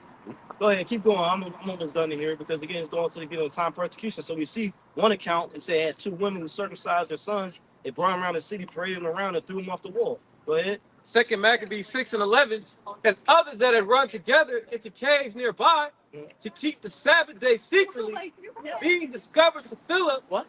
Speaker 4: Go ahead, keep going. I'm almost done in here because again, it's going to get on time persecution. So we see one account. It said it had two women who circumcised their sons. They brought them around the city, paraded them around, and threw them off the wall. Go ahead.
Speaker 3: Second Maccabees 6 and 11, and others that had run together into caves nearby to keep the Sabbath day secretly, being discovered to Philip, were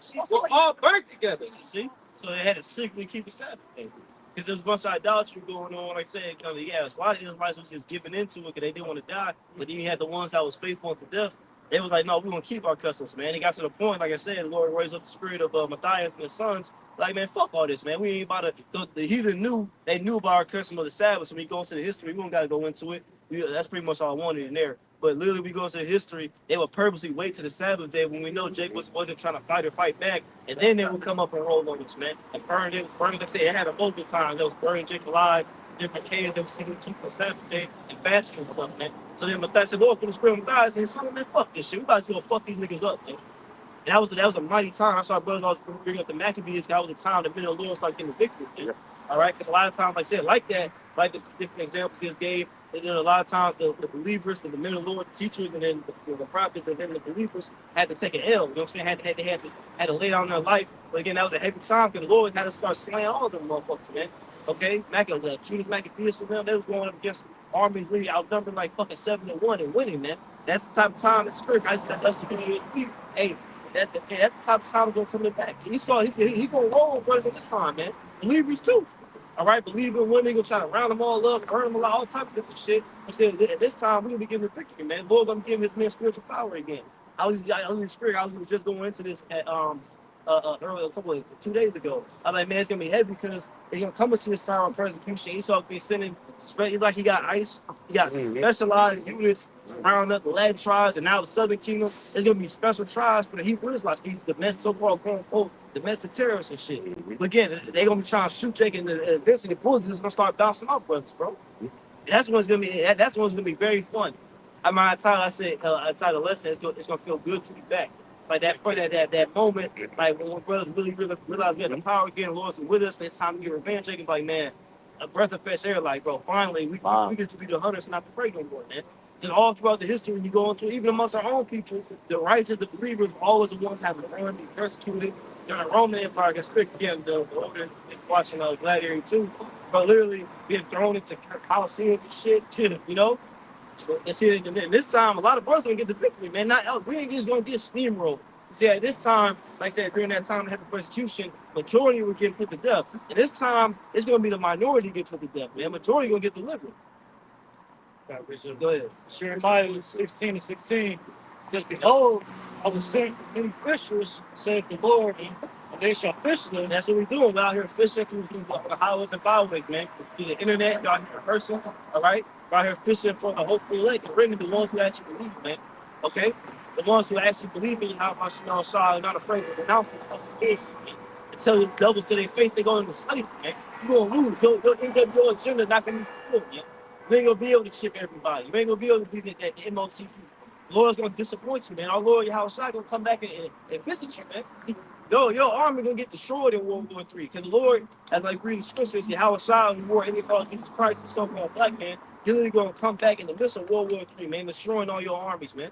Speaker 3: all burnt together.
Speaker 4: See? So they had to secretly keep the Sabbath day. Because there's a bunch of idolatry going on. Like I said, yeah, a lot of Israelites was just giving into it because they didn't want to die. But then you had the ones that was faithful unto death. They was like, no, we're going to keep our customs, man. It got to the point, like I said, the Lord raised up the spirit of Matthias and his sons. Like, man, fuck all this, man. We ain't about to. The heathen they knew about our custom of the Sabbath. So we go into the history. We don't got to go into it. That's pretty much all I wanted in there. But literally, we go into history. They would purposely wait to the Sabbath day when we know Jacob wasn't trying to fight or fight back, and then they would come up and roll on us, man, and burn it. Like I said, it had a multiple time. They was burning Jacob alive, different caves. They was seeking to keep the Sabbath day and bashing stuff, man. So then Matthias said, "Lord, for the spirit of Matthias," and son, man, fuck this shit. We about to go fuck these niggas up, man. And that was a mighty time. That's why our brothers always bring up the Maccabees. That was the time the men of the Lord started getting the victory. Man. All right, because a lot of times, like I said, like that, like the different examples he just gave. And then a lot of times the believers, the men of the Lord, the teachers, and then the prophets, and then the believers had to take an L. You know what I'm saying? Had to lay down their life. But again, that was a heavy time because the Lord had to start slaying all of them motherfuckers, man. Okay, Judas Maccabeus and them, they was going up against armies really outnumbered like fucking 7-1 and winning, man. That's the type of time that spirit that's the hey, that's the type of time gonna come back. He gonna roll brothers at this time, man. Believers too. All right, believing women gonna try to round them all up, burn them all, all type of different shit. Instead, at this time, we gonna be getting the victory, man. Lord gonna give his man spiritual power again. I was in the spirit. I was just going into this at earlier, 2 days ago. I'm like, man, it's gonna be heavy because it's gonna come into this time of persecution. Esau be sending, it's like he got ice, he got specialized units round up the Latin tribes, and now the Southern Kingdom. There's gonna be special tribes for the Hebrew Israelites, these domestic, so-called quote unquote domestic terrorists and shit. But again, they're gonna be trying to shoot Jake, and eventually the bullets is gonna start bouncing off brothers, bro. And that's what's gonna be. That's what's gonna be very fun. I said, I titled the lesson. It's gonna feel good to be back. Like that moment, like when brothers really realize we have the power again, the Lord's with us, and it's time to get revenge. Jacob's like, man, a breath of fresh air, like, bro, finally we get to be the hunters and not the prey no more, man. And all throughout the history, when you go into even amongst our own people, the righteous, the believers, always the ones having to run, be persecuted. During the Roman Empire, gets picked again, the older watching Gladiator too, but literally being thrown into coliseums and shit, you know. And see, and this time, a lot of brothers gonna get the victory, man. We ain't just gonna get steamrolled. See, at this time, like I said, during that time of heavy persecution, majority were getting put to death. And this time, it's gonna be the minority get put to death, man. Majority gonna get delivered. Go ahead.
Speaker 1: Jeremiah 16:16 says, "Behold, I will send many fishers, saith the Lord, and they shall fish them."
Speaker 4: And that's what we're doing. We're out here fishing through the highways and byways, man. Through the internet, you're out here in person, all right? We're out here fishing for the hopeful lake and bringing the ones who actually believe, man. Okay? The ones who actually believe in how much Shah are not afraid to renounce it. Until the devils to their face, they go into slavery, man. You're gonna lose. Your agenda not gonna be fulfilled, man. You ain't gonna be able to ship everybody. You ain't gonna be able to be that MOTP. The Lord's gonna disappoint you, man. Our Lord Yahushua gonna come back and visit you, man. Your army gonna get destroyed in World War III. Because the Lord, as I read the scriptures, Yahushua, who wore any called Jesus Christ, the so-called black man, he's literally gonna come back in the midst of World War III, man, destroying all your armies, man.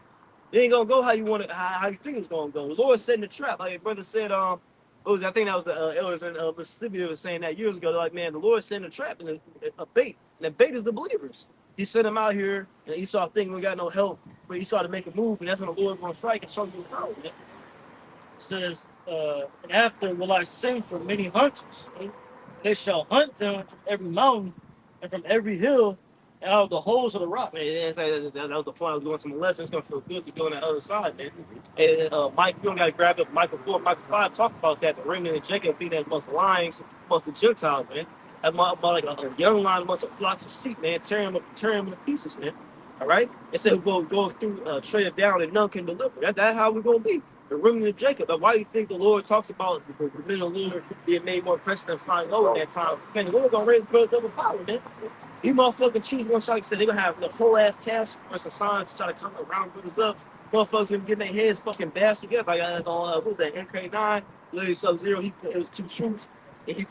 Speaker 4: It ain't gonna go how you want it, how you think it's gonna go. The Lord setting the trap, like your brother said. I think that was the elders in Mississippi that was saying that years ago. They're like, man, the Lord sent a trap and a bait, and the bait is the believers. He sent them out here, and Esau thinking we got no help, but Esau to make a move, and that's when the Lord gonna strike and show you the power.
Speaker 1: It says, "And after will I send for many hunters. They shall hunt them from every mountain and from every hill and out of the holes of the rock."
Speaker 4: Man, that was the point I was going to my lesson. It's gonna feel good to go on that other side, man. And Mike, you don't gotta grab up Michael 4, Michael 5, talk about that. The remnant and Jacob being that amongst the lions, amongst the Gentiles, man. About like a young lion amongst the flocks of sheep, man, tearing them to pieces, man. All right? It said we'll go through, trade it down, and none can deliver. That's how we're gonna be. the remnant of Jacob. But why do you think the Lord talks about the remnant of the Lord being made more precious than flying low in that time? Man, the Lord gonna raise brothers up with power, man. You motherfucking choose one shot. Like I said, they're gonna have the whole ass task force assigned to try to come around brothers up. Motherfuckers gonna get their heads fucking bashed together. Like what was that? MK9, literally Sub-Zero. It was two troops, and he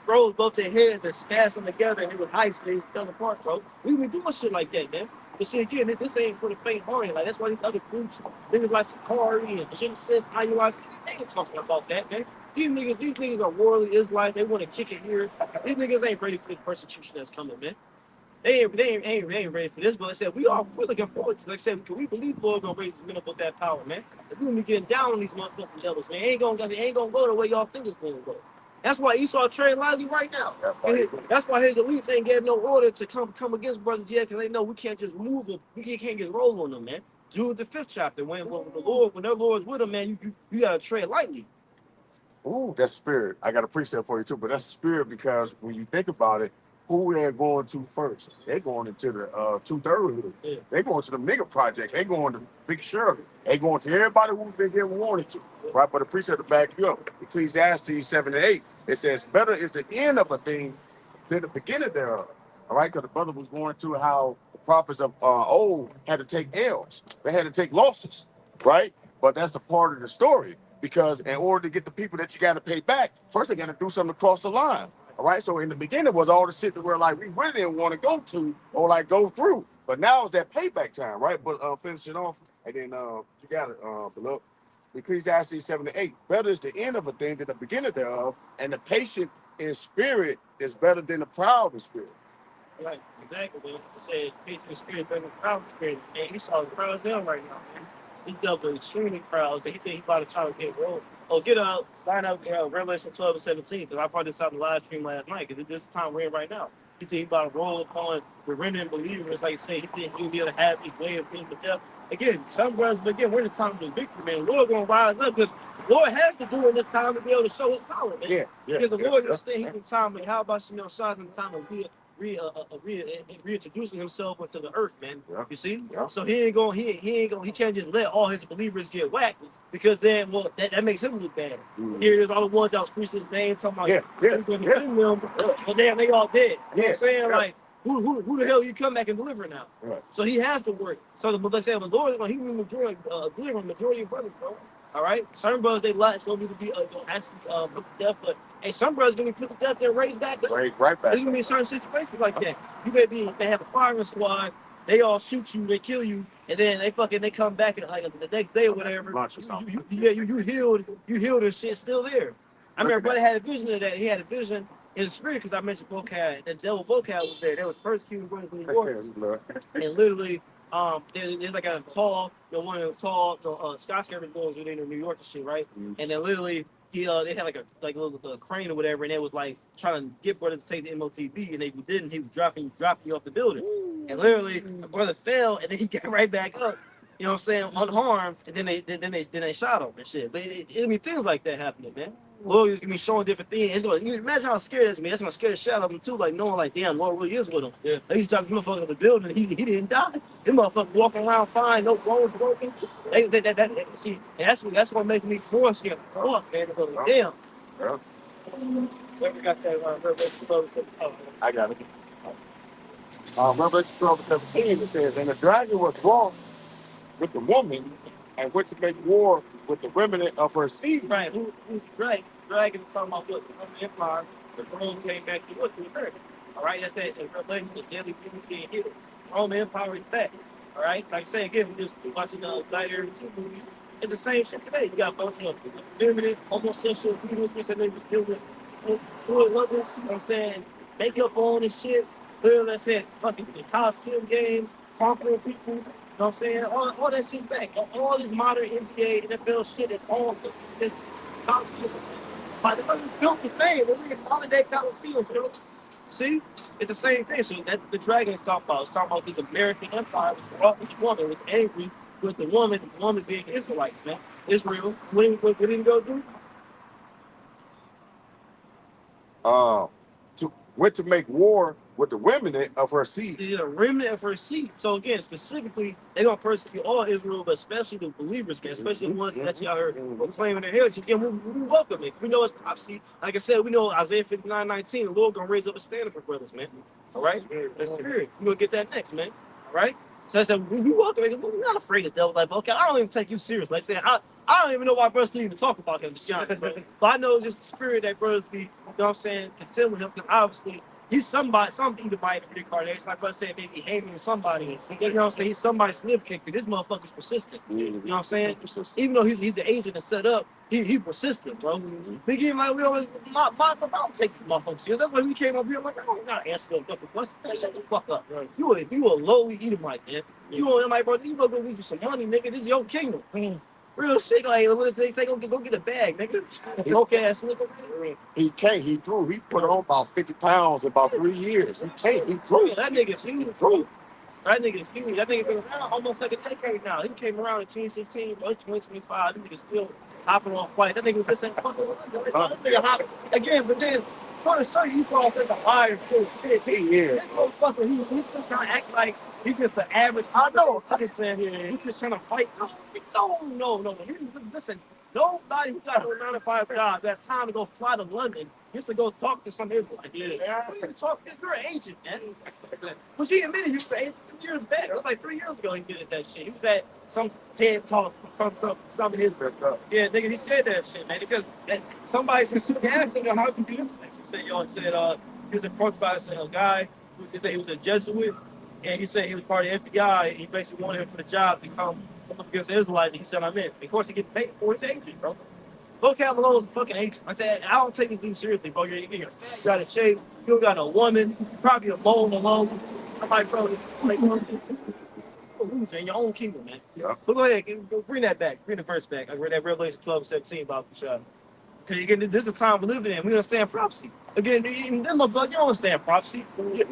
Speaker 4: froze both their heads and smashed them together, and it was ice. And they fell apart, bro. We been doing shit like that, man. But see, again, this ain't for the faint-hearted. Like that's why these other groups, niggas like Sakari and GMS, IUIC, they ain't talking about that, man. These niggas are worldly Israelites. They want to kick it here. These niggas ain't ready for the persecution that's coming, man. They ain't ready for this. But like I said, we're looking forward to it. Like I said, can we believe the Lord gonna raise his men up with that power, man? If we gonna be getting down on these motherfucking devils, man, ain't gonna go the way y'all think it's gonna go. That's why Esau trained lightly right now. That's why his elites ain't gave no order to come against brothers yet, because they know we can't just move them. We can't just roll on them, man. Jude the 5th chapter, when their Lord's with them, man, you gotta tread lightly.
Speaker 2: Ooh, that's spirit. I got a precept for you too, but that's spirit because when you think about it, who they're going to first? They're going into the 2/3.
Speaker 4: Yeah.
Speaker 2: They're going to the mega project. They're going to Big Sheriff. They're going to everybody who's been given warning to. Right? But the precept to back you up. Ecclesiastes 7 and 8. It says, better is the end of a thing than the beginning thereof. All right, because the brother was going to how the prophets of old had to take L's. They had to take losses, right? But that's a part of the story. Because in order to get the people that you got to pay back, first they got to do something across the line. All right. So in the beginning was all the shit that where like we really didn't want to go to or like go through. But now it's that payback time, right? But finish it off, and then you got it, below. Ecclesiastes 7 to 8. Better is the end of a thing than the beginning thereof, and the patient in spirit is better than the proud in spirit.
Speaker 4: Right, exactly. Man. I said, faith in the spirit better than proud spirit. And he saw the crowds down right now, man. He's dealt with extremely crowds, and he said he's about to try to get rolled. Oh, sign up Revelation 12 and 17, because I brought this out in the live stream last night, because this is the time we're in right now. He think he about to roll upon the remnant believers, like you say, he think he'll be able to have his way of things, but death. Again, some brothers, but again, we're in the time of the victory, man. The Lord gonna rise up, because the Lord has to do in this time to be able to show his power, man.
Speaker 2: Yeah.
Speaker 4: Because the Lord understands he's in time, and how about Shah's in time of reintroducing himself into the earth, man.
Speaker 2: Yeah.
Speaker 4: You see?
Speaker 2: Yeah.
Speaker 4: So he can't just let all his believers get whacked, because then that makes him look bad. Here there's all the ones that was preaching his name, talking about he's gonna defend them, but damn, they all dead. You know what I'm saying? Like who the hell you come back and deliver now?
Speaker 2: Right.
Speaker 4: So he has to work. So let's say the Lord, he will deliver majority of brothers, bro. All right, some brothers they lie. It's gonna be actually put to death, but hey, some brothers gonna be put to death and raised back up.
Speaker 2: Raised right back.
Speaker 4: There's gonna be certain situations like that. You may have a firing squad. They all shoot you, they kill you, and then they come back and, like the next day or whatever. You healed and shit still there. I remember brother had a vision of that. He had a vision in the spirit, because I mentioned vocab. The devil vocab was there. There was persecuting brothers in New York, and literally. There's like a tall, one of the tall skyscraper buildings within New York and shit, right? Mm-hmm. And then literally they had like a little crane or whatever, and they was like trying to get brother to take the MOTB, and they didn't. He was dropping you off the building, and literally a brother fell, and then he got right back up. You know what I'm saying? Unharmed, and then they shot him and shit. But I mean, things like that happening, man. Lord is gonna be showing different things. It's gonna, you imagine how scared that's me. That's gonna scare the shit out of him too. Like knowing, like, damn, Lord really is with him. Yeah. They used to drop this motherfucker in the building. He didn't die. This motherfucker walking around fine, no bones broken. See, and that's what makes me more scared. Fuck, man. Damn.
Speaker 2: Yeah.
Speaker 4: Whoever got that Revelation 12.
Speaker 2: I got it. Revelation 12:17, it says, and the dragon was wroth with the woman, and went to make war with the remnant of her seed.
Speaker 4: Right. Who's the dragon? The dragon is talking about what? The Roman Empire. The throne came back to what? To the earth. All right. That's that. In Revelation, the deadly people being healed. The Roman Empire is back. All right. Like I say again, we're just watching the Gladiator 2 movie. It's the same shit today. You got a bunch of feminine, homosexual people, which they feel with lovers. You know what I'm saying? Makeup on and shit. Literally, I said, fucking the Coliseum games, conquering people. You know what I'm saying? All that shit back. All this modern NBA, NFL shit is all this Coliseum. But it wasn't built the same. We're in holiday Coliseum. So, see? It's the same thing. So that's the dragon is talking about. It's talking about this American empire was wrought with woman. It was angry with the woman being Israelites, man. Israel. What did he go do?
Speaker 2: Went to make war with the remnant of her seed.
Speaker 4: The remnant of her seed. So again, specifically, they're gonna persecute all Israel, but especially the believers, man, especially the ones that y'all heard proclaiming their heritage. Again, we welcome it. We know it's prophecy. Like I said, we know Isaiah 59:19, the Lord gonna raise up a standard for brothers, man. All right? That's spirit. We're gonna get that next, man. All right? So I said, we welcome it. We're not afraid of the devil. Like, okay, I don't even take you serious. Like I said, I don't even know why brothers don't even talk about him, to be honest, bro. But I know it's just the spirit that brothers be, you know what I'm saying, contend with him, because obviously he's somebody, some either might have reincarnated, like I said, maybe Haman or somebody. You know what I'm saying? He's somebody's slip kicker. This motherfucker's persistent. You know what I'm saying? Even though he's the agent that's set up, he persistent, bro. We get like we always my don't take this motherfucker serious. That's why we came up here. I'm like, I don't gotta answer those fucking questions. Man, shut the fuck up. Right. You a lowly Edomite, man. You want like, bro, you gonna go lose you some money, nigga. This is your kingdom. Real shit, like what they say, go get a bag, nigga. Broke ass nigga.
Speaker 2: He can't. He threw. He put on about 50 pounds in about 3 years. He can't. He threw.
Speaker 4: That nigga's huge, bro. That nigga's huge. That nigga been around almost like a decade now. He came around in 2016, bro. 2025. That nigga still hopping on flight. That nigga just ain't fucking. That nigga hopping again, but then want to show you he's all such a liar, full shit. This motherfucker, he's still trying to act like he's just the average. I know. Citizen here. He's just trying to fight. No. Listen, nobody who got no 9-to-5 job got time to go fly to London just to go talk to some Israelite. Yeah. You're an agent, man. Well, he admitted he was an agent some years back. It was like 3 years ago he did that shit. He was at some TED talk from some of his. Yeah, nigga, he said that shit, man. Because somebody just asked him, how'd you do this? He said, he was approached by a guy who said he was a Jesuit, and he said he was part of the FBI, and he basically wanted him for the job to come up against the Israelites, and he said, I'm in. Of course, he get paid for his agent, bro. Look how Malone was a fucking agent. I said, I don't take anything seriously, bro. You're got a shape, you don't got no woman, you probably alone. I'm like, bro, like, you're a loser in your own kingdom, man. Yeah. But go ahead, bring that back. Bring the verse back. I read that Revelation 12:17 about the shot. Because again, this is the time we're living in. We understand prophecy. Again, them motherfuckers, you don't understand prophecy.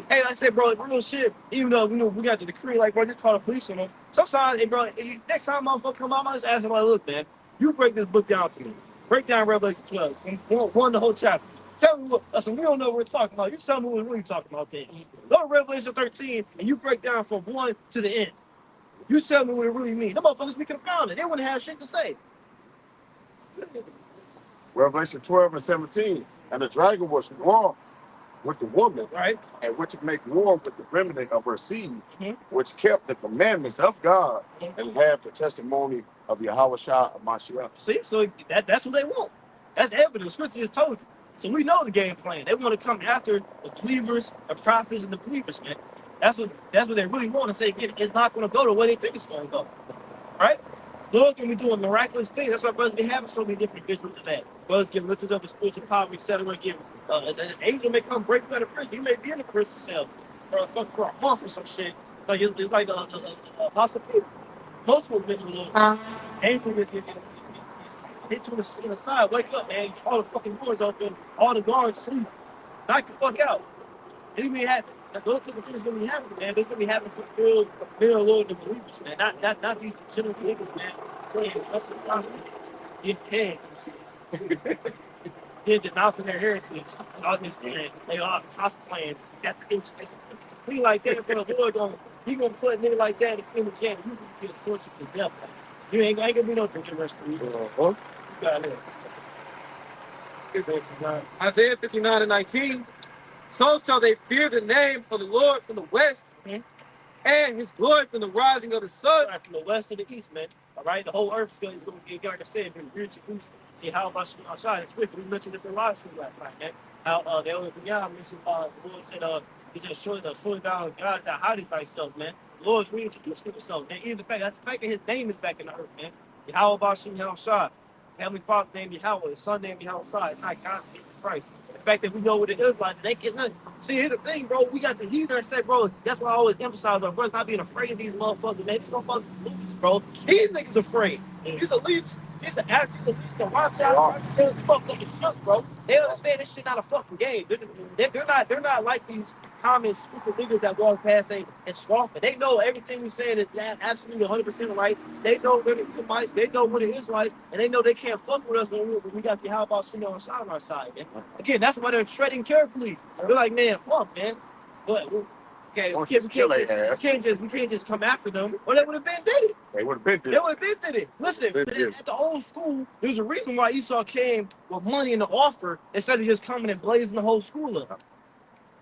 Speaker 4: Hey, like I said, bro, real shit, even though we got the decree, like, bro, just call the police on them. Sometimes, hey, bro, next time motherfucker come out, I just ask them, like, look, man, you break this book down to me. Break down Revelation 12. One the whole chapter. Tell me what, listen, we don't know what we're talking about. You tell me what we're really talking about then. Go to Revelation 13, and you break down from 1 to the end. You tell me what it really means. The motherfuckers be confounded. They wouldn't have shit to say.
Speaker 2: Revelation 12:17. And the dragon was wroth with the woman,
Speaker 4: right?
Speaker 2: And which make war with the remnant of her seed, which kept the commandments of God and have the testimony of Yahweh Shah of Mashiach.
Speaker 4: See, so that's what they want. That's evidence. Scripture just told you. So we know the game plan. They want to come after the believers, the prophets, and the believers, man. That's what they really want to say. Again, it's not going to go the way they think it's going to go. Right? Lord's going to be doing miraculous things. That's why brothers be having so many different visions of that. Brothers get lifted up in spiritual power, etc. Again, an angel may come break you out of prison. You may be in a prison cell for a month or some shit. Like it's like the Apostle Peter. Multiple angel hit you in the side. Wake up, man. All the fucking doors open. All the guards sleep. Knock the fuck out. It may have those type of things gonna be happening, man. It's gonna be happening for real, Lord, the believers, man. Not these general niggas, man. Playing trusted gospel, getting paid, then denouncing their heritage. All this, man. They all cosplaying. That's the interest. Thing like that, bro. Lord gonna put a nigga like that in the jail. You can get tortured to death. You ain't gonna be no deliverance for you. You gotta live.
Speaker 3: Isaiah 59:19. So shall they fear the name of the Lord from the west, and his glory from the rising of the sun.
Speaker 4: Right, from the west to the east, man. All right, the whole earth is going to be, like I said, been reintroduced. See how much outside it's wicked. We mentioned this in live stream last night, man. How the elder mentioned the Lord said, he said, surely down God that hide thyself, man. The Lord's reintroducing himself, man. Even that's the fact that his name is back in the earth, man. Yahweh Bashim Yahushua. Heavenly Father named Yahweh, his son named Yahushua. It's not God, Jesus Christ. The fact that we know what it is like, they get nothing. See, here's the thing, bro. We got the heathen that say, bro, that's why I always emphasize our brothers not being afraid of these motherfuckers, man. These motherfuckers losers, bro. These niggas afraid. These elites, these the actors, these the Rothschild, fucking shit, bro. They understand this shit not a fucking game. They're not like these common stupid niggas that walk past and scoff it. They know everything we saying is absolutely 100% right. They know we're the Edomites, they know we're the Israelites, and they know they can't fuck with us when we got the how about sitting on our side, man. Again, that's why they're treading carefully. They're like, man, fuck, man. But okay,
Speaker 2: Don't just kill their ass.
Speaker 4: we can't just come after them, or they would have been did it.
Speaker 2: They would have been
Speaker 4: They
Speaker 2: there.
Speaker 4: would have been did it. Listen,
Speaker 2: Been did it.
Speaker 4: at the old school, there's a reason why Esau came with money in the offer instead of just coming and blazing the whole school up.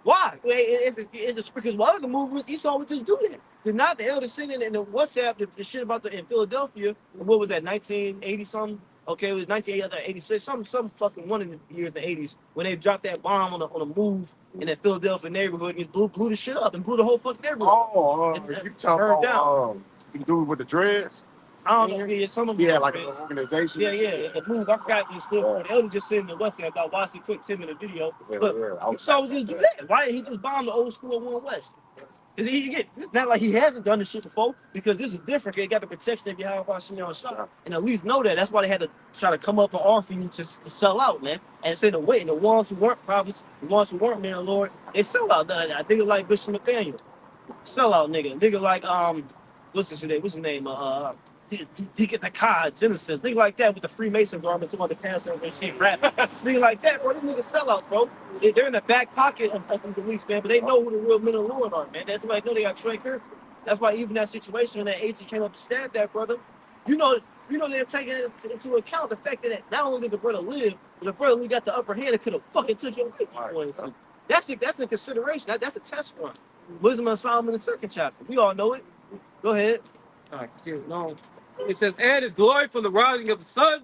Speaker 4: Why? It's because while other movements, Esau would just do that. Did not the elder sitting in the WhatsApp the shit about in Philadelphia? What was that? 1980 something. Okay, it was 1986. Some fucking one of the years in the 80s when they dropped that bomb on a move in that Philadelphia neighborhood and blew the shit up and blew the whole fucking neighborhood.
Speaker 2: Oh, you talking about the dude with the dreads?
Speaker 4: I don't know. Yeah, some of them.
Speaker 2: Yeah, like an organization.
Speaker 4: Yeah. The move. I forgot what stood for. The elder just sitting in the WhatsApp. I watched a quick 10-minute video. But Esau was just do that. Why didn't he just bomb the old school 1 West? Is it's not like he hasn't done this shit before, because this is different. They got the protection if you have watching your shop, and at least know that. That's why they had to try to come up and offer you to sell out, man. And say the wait, the ones who weren't prophets, the ones who weren't men of the Lord, they sell out. I think it's like Bishop Nathaniel, sell out nigga like what's his name? Deacon Nakai, Genesis, nigga like that with the Freemason garments on the pastor and shit rap. Nigga like that, bro. These niggas sellouts, bro. They're in the back pocket of these elites, man, but they know who the real men of the Lord are, man. That's why they know they got Trey careful. That's why even that situation when that agent came up to stab that brother, you know they're taking into account the fact that not only did the brother live, but the brother who got the upper hand that could have fucking took your life. Right. So that's in consideration. That's a test run. Wisdom of Solomon in the 2nd chapter. We all know it. Go ahead.
Speaker 3: All right, no. It says, and his glory from the rising of the sun,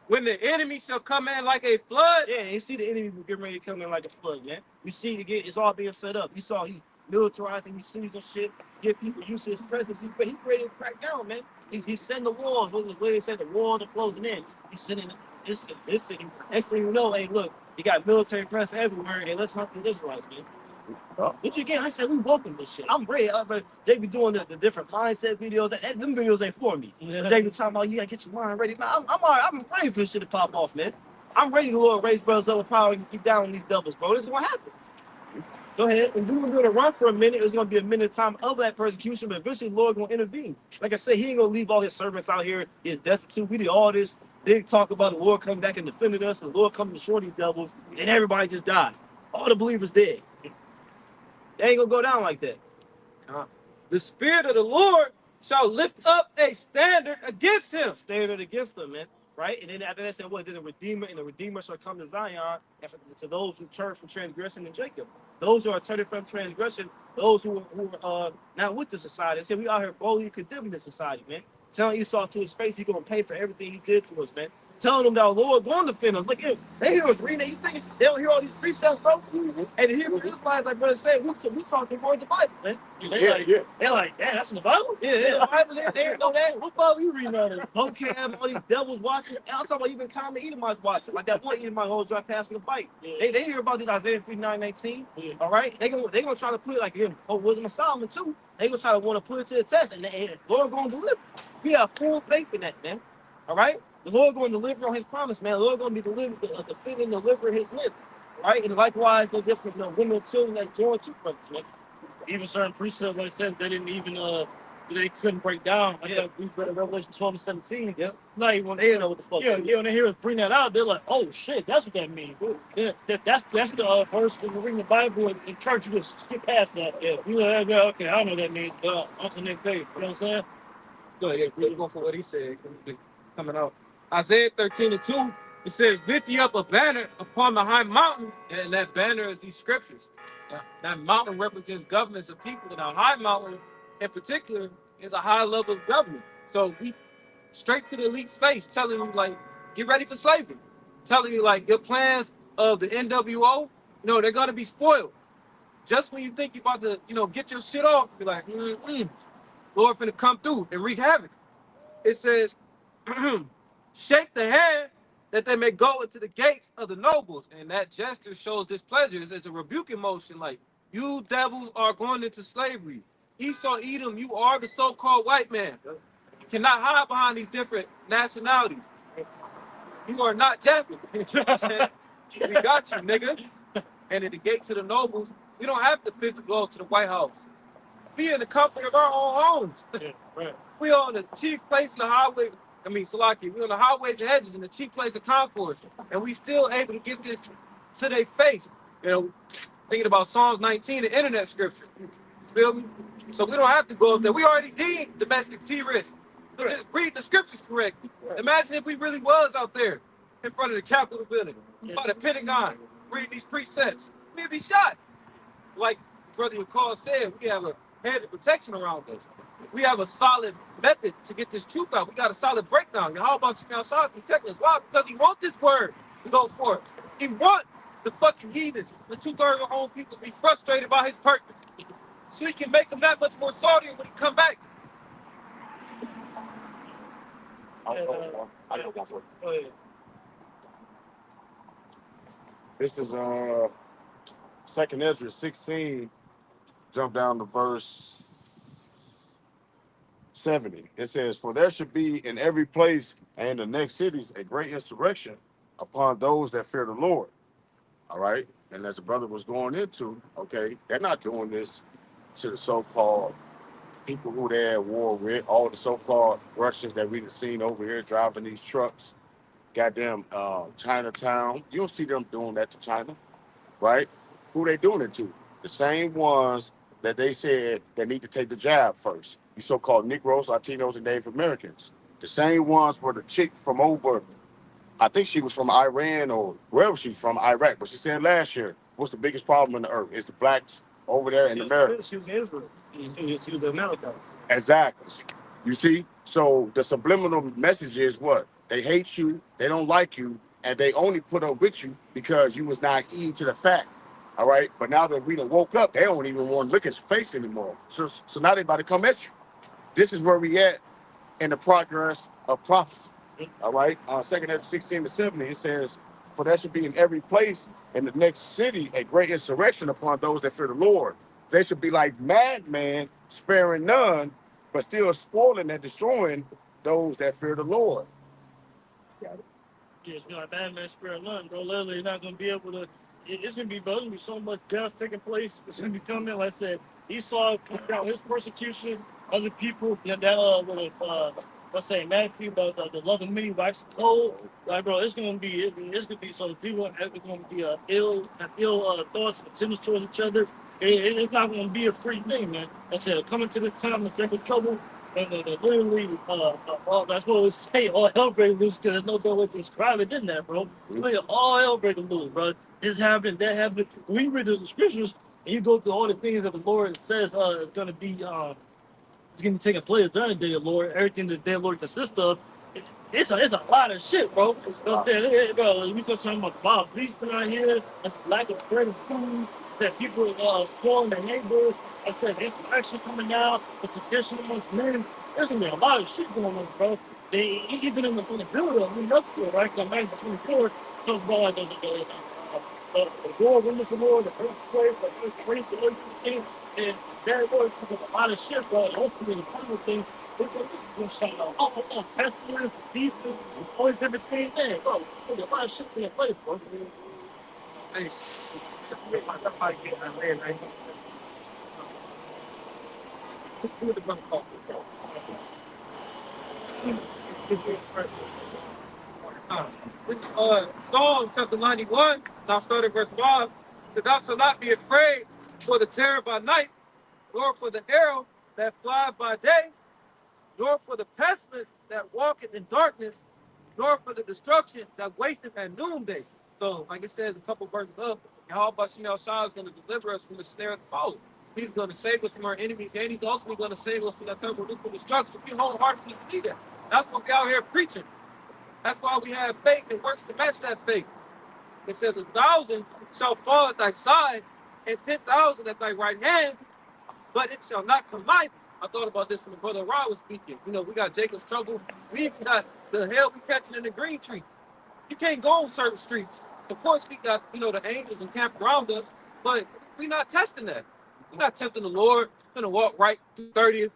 Speaker 3: when the enemy shall come in like a flood.
Speaker 4: Yeah, you see the enemy getting ready to come in like a flood, man. You see it's all being set up. You saw he militarizing these cities and shit to get people used to his presence. He's ready to crack down, man. He's sending the walls. What they said, the walls are closing in. He's sending this city. Next thing you know, hey, look, you got military presence everywhere, and let's hunt the Israelites, man. Which again, I said we welcome this shit. I'm ready. They be doing the different mindset videos. Them videos ain't for me. They be talking about you gotta get your mind ready. Man, I'm ready for this shit to pop off, man. I'm ready to Lord raise brothers up with power and keep down on these devils, bro. This is gonna happen. Go ahead. And we're gonna run for a minute. It's gonna be a minute time of that persecution, but eventually the Lord gonna intervene. Like I said, he ain't gonna leave all his servants out here. He's destitute. We did all this big talk about the Lord coming back and defending us, and the Lord coming to destroy these devils, and everybody just died. All the believers dead. They ain't gonna go down like that.
Speaker 3: The Spirit of the Lord shall lift up a standard against him.
Speaker 4: Standard against them, man. Right? And then after that said, then the Redeemer shall come to Zion, and to those who turn from transgression in Jacob. Those who are turning from transgression, those who are not with the society. They say we out here boldly condemning the society, man. Telling Esau to his face, he's gonna pay for everything he did to us, man. Telling them that the Lord going to defend us. Look, they hear us reading. You think they don't hear all these precepts, bro? And the Hebrew Israelites, like brother said, we talk the word of the Bible, man.
Speaker 1: They're like, damn, that's in the Bible?
Speaker 4: Yeah, the Bible, they know that.
Speaker 1: What Bible you reading out of?
Speaker 4: Vocab, all these devils watching. I'm talking about even common Edomites watching. Like that one Edomite whole drive passing the bike. Yeah. They hear about this Isaiah 59:19. Yeah. All right? They gonna try to put it like Wisdom of Solomon too. They gonna try to want to put it to the test, and the Lord gonna deliver. We have full faith in that, man. All right? The Lord going to deliver on his promise, man. The Lord going to be defending, delivering his myth, right? And likewise, the different women and children that join two brothers, man.
Speaker 1: Even certain precepts, like I said, they didn't even they couldn't break down. Like we read in Revelation 12 and 17.
Speaker 4: Yep.
Speaker 1: Like when
Speaker 4: they didn't know what the fuck.
Speaker 1: Yeah, when they hear us bring that out, they're like, "Oh shit, that's what that means." That's the verse when you read the Bible in church. You just skip past that. Yeah, you know, okay, I don't know what that means, but on to the next page. You know what I'm saying?
Speaker 3: Go ahead, really go for what he said, because it's coming out. Isaiah 13:2, it says, lift ye up a banner upon the high mountain, and that banner is these scriptures. That mountain represents governments of people, and a high mountain in particular is a high level of government. So we straight to the elite's face, telling you, like, get ready for slavery. Telling you, like, your plans of the NWO, they're gonna be spoiled. Just when you think you're about to, get your shit off, be like, Lord finna come through and wreak havoc. It says, shake the hand that they may go into the gates of the nobles. And that gesture shows displeasure. It's a rebuking motion, like, you devils are going into slavery. Esau, Edom, you are the so-called white man. You cannot hide behind these different nationalities. You are not Japheth. You know what I'm saying? We got you, nigga. And at the gates of the nobles, we don't have to physically go to the White House. We in the comfort of our own homes.
Speaker 1: Yeah, right.
Speaker 3: We on the chief place in the highway. Salaki, we on the highways and hedges in the chief place of concourse. And we still able to get this to their face. Thinking about Psalms 19, the internet scripture. You feel me? So we don't have to go up there. We already deemed domestic terrorists. So just read the scriptures correctly. Imagine if we really was out there in front of the Capitol building, by the Pentagon, reading these precepts. We'd be shot. Like Brother Yacall said, we have a hedge of protection around us. We have a solid method to get this truth out. We got a solid breakdown. How about you outside protect us? Why? Because he wants this word to go forth. He wants the fucking heathens, the 2/3 of our own people, to be frustrated by his purpose. So he can make them that much more saltier when he come back.
Speaker 2: This is Second Ezra 16. Jump down to verse 70. It says, "For there should be in every place and in the next cities a great insurrection upon those that fear the Lord." All right. And as the brother was going into, okay, they're not doing this to the so-called people who they're at war with, all the so-called Russians that we've seen over here driving these trucks, goddamn Chinatown. You don't see them doing that to China, right? Who they doing it to? The same ones that they said that need to take the jab first. You so-called Negroes, Latinos, and Native Americans. The same ones for the chick from over, I think she was from Iran or wherever she's from, Iraq. But she said last year, what's the biggest problem in the earth? It's the blacks over there in America.
Speaker 1: She was Israel. She was America.
Speaker 2: Exactly. You see? So the subliminal message is what? They hate you, they don't like you, and they only put up with you because you was naive to the fact. All right. But now that we done woke up, they don't even want to look at your face anymore. So now they about to come at you. This is where we at in the progress of prophecy. All right. 2 Ezra 16 to 70, it says, "For there should be in every place in the next city a great insurrection upon those that fear the Lord. They should be like madmen, sparing none, but still spoiling and destroying those that fear the Lord."
Speaker 1: Just like that man spirit none, bro. Literally, you're not gonna be able to. It's gonna be, bro. There's gonna be so much death taking place. It's gonna be coming. Like I said, Esau put down his persecution. Other people, you know, let's say, Matthew, but the love of many wax cold. Like, bro, it's gonna be, it's gonna be so people are gonna be ill thoughts, intentions towards each other. It's not gonna be a free thing, man. Like I said, coming to this time of great trouble. And literally, that's what we say, all hell breaking loose, because there's no better way to describe it than that, bro. Literally, all hell breaking loose, bro. This happened, that happened. When you read the scriptures, and you go through all the things that the Lord says is going to be, it's going to be taking place during the day of the Lord, everything that the day of the Lord consists of, it's a lot of shit, bro. You know what I'm saying? Bro, we start talking about Bob policemen out here, that's lack of bread and food, that people spoiling their neighbors. I said insurrection coming out, it's addition amongst men. There's gonna be a lot of shit going on, bro. They even in the build up, leading up to it, right? Come back to 24, talks about like the war, witness of war, the earthquake, the earthquake, and everything. And there was a lot of shit, bro. Hopefully, the final thing. This is gonna shut out. Oh, pestilence, diseases, all these different things. Man, bro, there's a lot of shit to your place, bro. Hey, somebody get that land, right? Who the brother called?
Speaker 3: This Psalm chapter 91, now starting verse 5. So thou shalt not be afraid for the terror by night, nor for the arrow that flieth by day, nor for the pestilence that walketh in darkness, nor for the destruction that wasteth at noonday. So, like it says a couple verses up, Yahweh Shemel Shah is going to deliver us from the snare of the fallen. He's going to save us from our enemies, and he's ultimately going to save us from that thermonuclear destruction. We wholeheartedly believe that. That's what we out here preaching. That's why we have faith that works to match that faith. It says 1,000 shall fall at thy side, and 10,000 at thy right hand, but it shall not come nigh thee. I thought about this when the brother Rod was speaking. You know, we got Jacob's trouble. We even got the hell we catching in the green tree. You can't go on certain streets. Of course, we got, the angels encamped around us, but we're not testing that. We're not tempting the Lord. We're gonna walk right through 30th,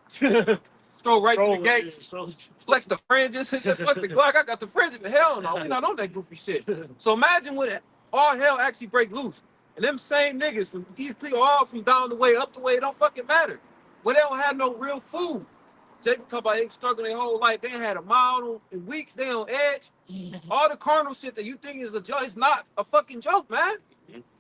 Speaker 3: stroll right through the gates, flex the fringes. Fuck the Glock, I got the fringes, but hell no, we're not on that goofy shit. So imagine when all hell actually break loose. And them same niggas from East Clear, all from down the way, up the way, it don't fucking matter. When they don't have no real food. Jacob talk about they struggling their whole life. They had a mile in weeks. They on edge. All the carnal shit that you think is a joke, it's not a fucking joke, man.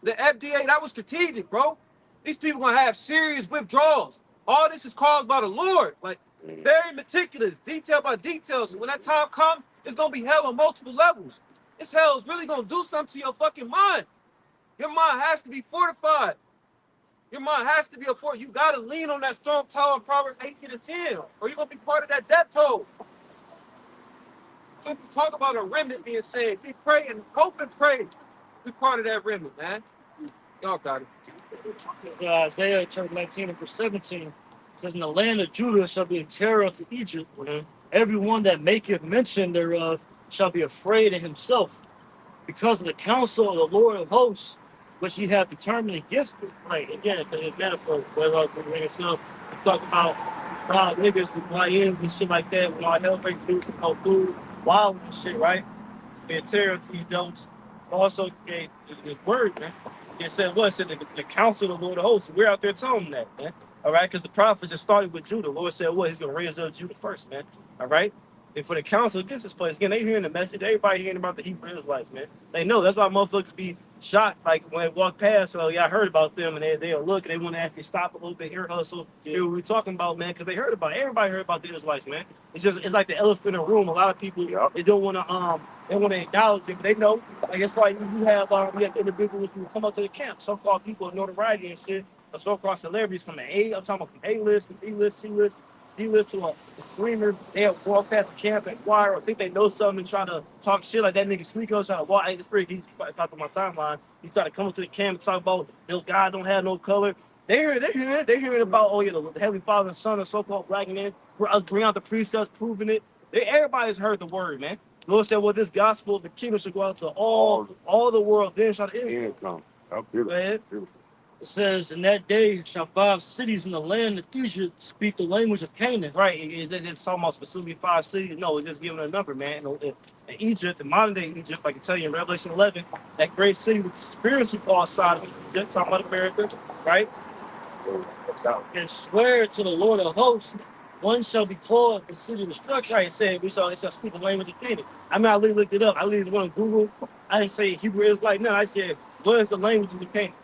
Speaker 3: The FDA, that was strategic, bro. These people gonna have serious withdrawals. All this is caused by the Lord. Like, very meticulous, detail by detail. So when that time comes, it's gonna be hell on multiple levels. This hell is really gonna do something to your fucking mind. Your mind has to be fortified. Your mind has to be a fort. You gotta lean on that strong tower in Proverbs 18:10, or you're gonna be part of that death toll. Just to talk about a remnant being saved. We pray and hope and pray. We part of that remnant, man. Y'all got it.
Speaker 1: Isaiah chapter 19 and verse 17 says, "In the land of Judah shall be a terror to Egypt. Everyone that maketh mention thereof shall be afraid of himself, because of the counsel of the Lord of hosts, which he hath determined against it." Like, again, the metaphor, whether I was bringing itself, we talk about niggas and YNs and shit like that, when our health breaks loose, no food, wild and shit, right? The terror to these don'ts. Also, this word, man. It said what? It said the counsel of the Lord of hosts. We're out there telling them that, man. All right, because the prophets just started with Judah. The Lord said what? He's going to raise up Judah first, man. All right? And for the council against this place, again, they hearing the message. Everybody hearing about the Hebrew Israelites, man. They know. That's why motherfuckers be shocked, like when they walk past. Well, yeah, I heard about them, and they'll look and they want to actually stop a little bit, ear hustle, hear what we're talking about, man, because they heard about it. Everybody heard about the Israelites, man. It's like the elephant in the room. A lot of people they don't want to they want to acknowledge it, but they know. Like that's why you have individuals who come up to the camp, so-called people of notoriety and shit, or so-called celebrities from I'm talking about from A list, from B list, C list, D list to a streamer. They'll walk past the camp and inquire or think they know something and try to talk shit like that nigga Sneeko trying to walk. Hey, this pretty he's talking my timeline. He try to come up to the camp and talk about God don't have no color. They're hearing about the Heavenly Father and Son of so-called black men. Bring out the precepts, proving it. Everybody's heard the word, man. The Lord said, "Well, this gospel of the kingdom should go out to all the world." Then shall the end come. Go ahead. It says, "In that day shall 5 cities in the land of Egypt speak the language of Canaan."
Speaker 3: Right. It's talking about specifically 5 cities. No, it's just giving a number, man. In Egypt, in modern day Egypt, I can tell you in Revelation 11, that great city which is spiritually called Sodom, Egypt, talking about America, right?
Speaker 1: And swear to the Lord of hosts, one shall be called the city of destruction.
Speaker 3: Right. It said it shall speak the language of Canaan. I mean, I literally looked it up. I literally went on Google. I didn't say Hebrew Israelite. No, I said, what is the language of Canaan?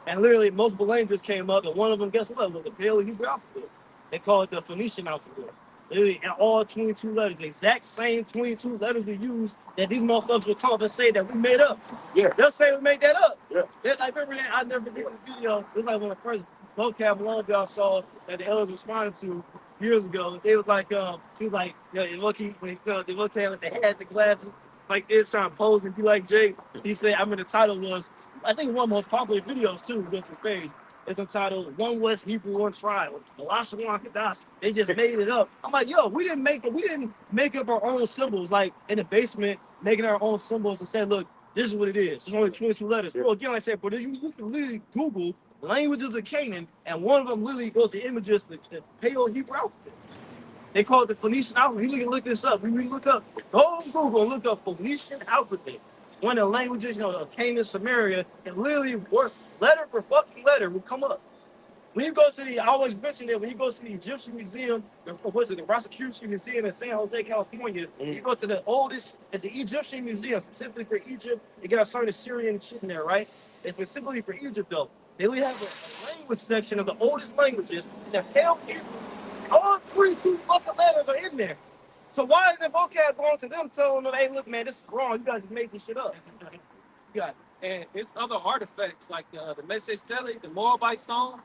Speaker 3: And literally multiple languages came up, and one of them, guess what? Was the Paleo Hebrew alphabet. They call it the Phoenician alphabet. Literally, and all 22 letters, the exact same 22 letters we use that these motherfuckers will come up and say that we made up.
Speaker 2: Yeah.
Speaker 3: They'll say we made that up.
Speaker 2: Yeah.
Speaker 3: Like, remember that? I never did the video. It was like one of the first vocab long ago I saw that the elders responded to years ago. They was like, he was like, look, when he the vocab with the hat, the glasses, like this, trying to pose and be like Jay. He said, I mean, the title was, I think one of the most popular videos too, go to the page. It's entitled "One West Hebrew, One Tribe." Elisha Kadas. They just made it up. I'm like, yo, we didn't make up our own symbols, like in the basement, making our own symbols and say, look, this is what it is. It's only 22 letters. Well, again, like I said, but you can literally Google languages of Canaan, and one of them literally goes to images, the Paleo Hebrew alphabet. They call it the Phoenician alphabet. You can look this up. We look up, go on Google and look up Phoenician alphabet. One of the languages, of Canaan, Samaria, and literally work letter for fucking letter will come up. When you go to I always mention that when you go to the Egyptian Museum, the Prosecution Museum in San Jose, California, you go to the oldest, it's the Egyptian Museum, specifically for Egypt. They got a certain Assyrian shit in there, right? It's specifically for Egypt, though. They really have a language section of the oldest languages, and the hell Hebrew. All 22 fucking letters are in there. So why is the vocab going to them telling them, hey, look, man, this is wrong. You guys just made this shit up. You got it. And it's other artifacts like the Meshe Stele, the Moabite stone,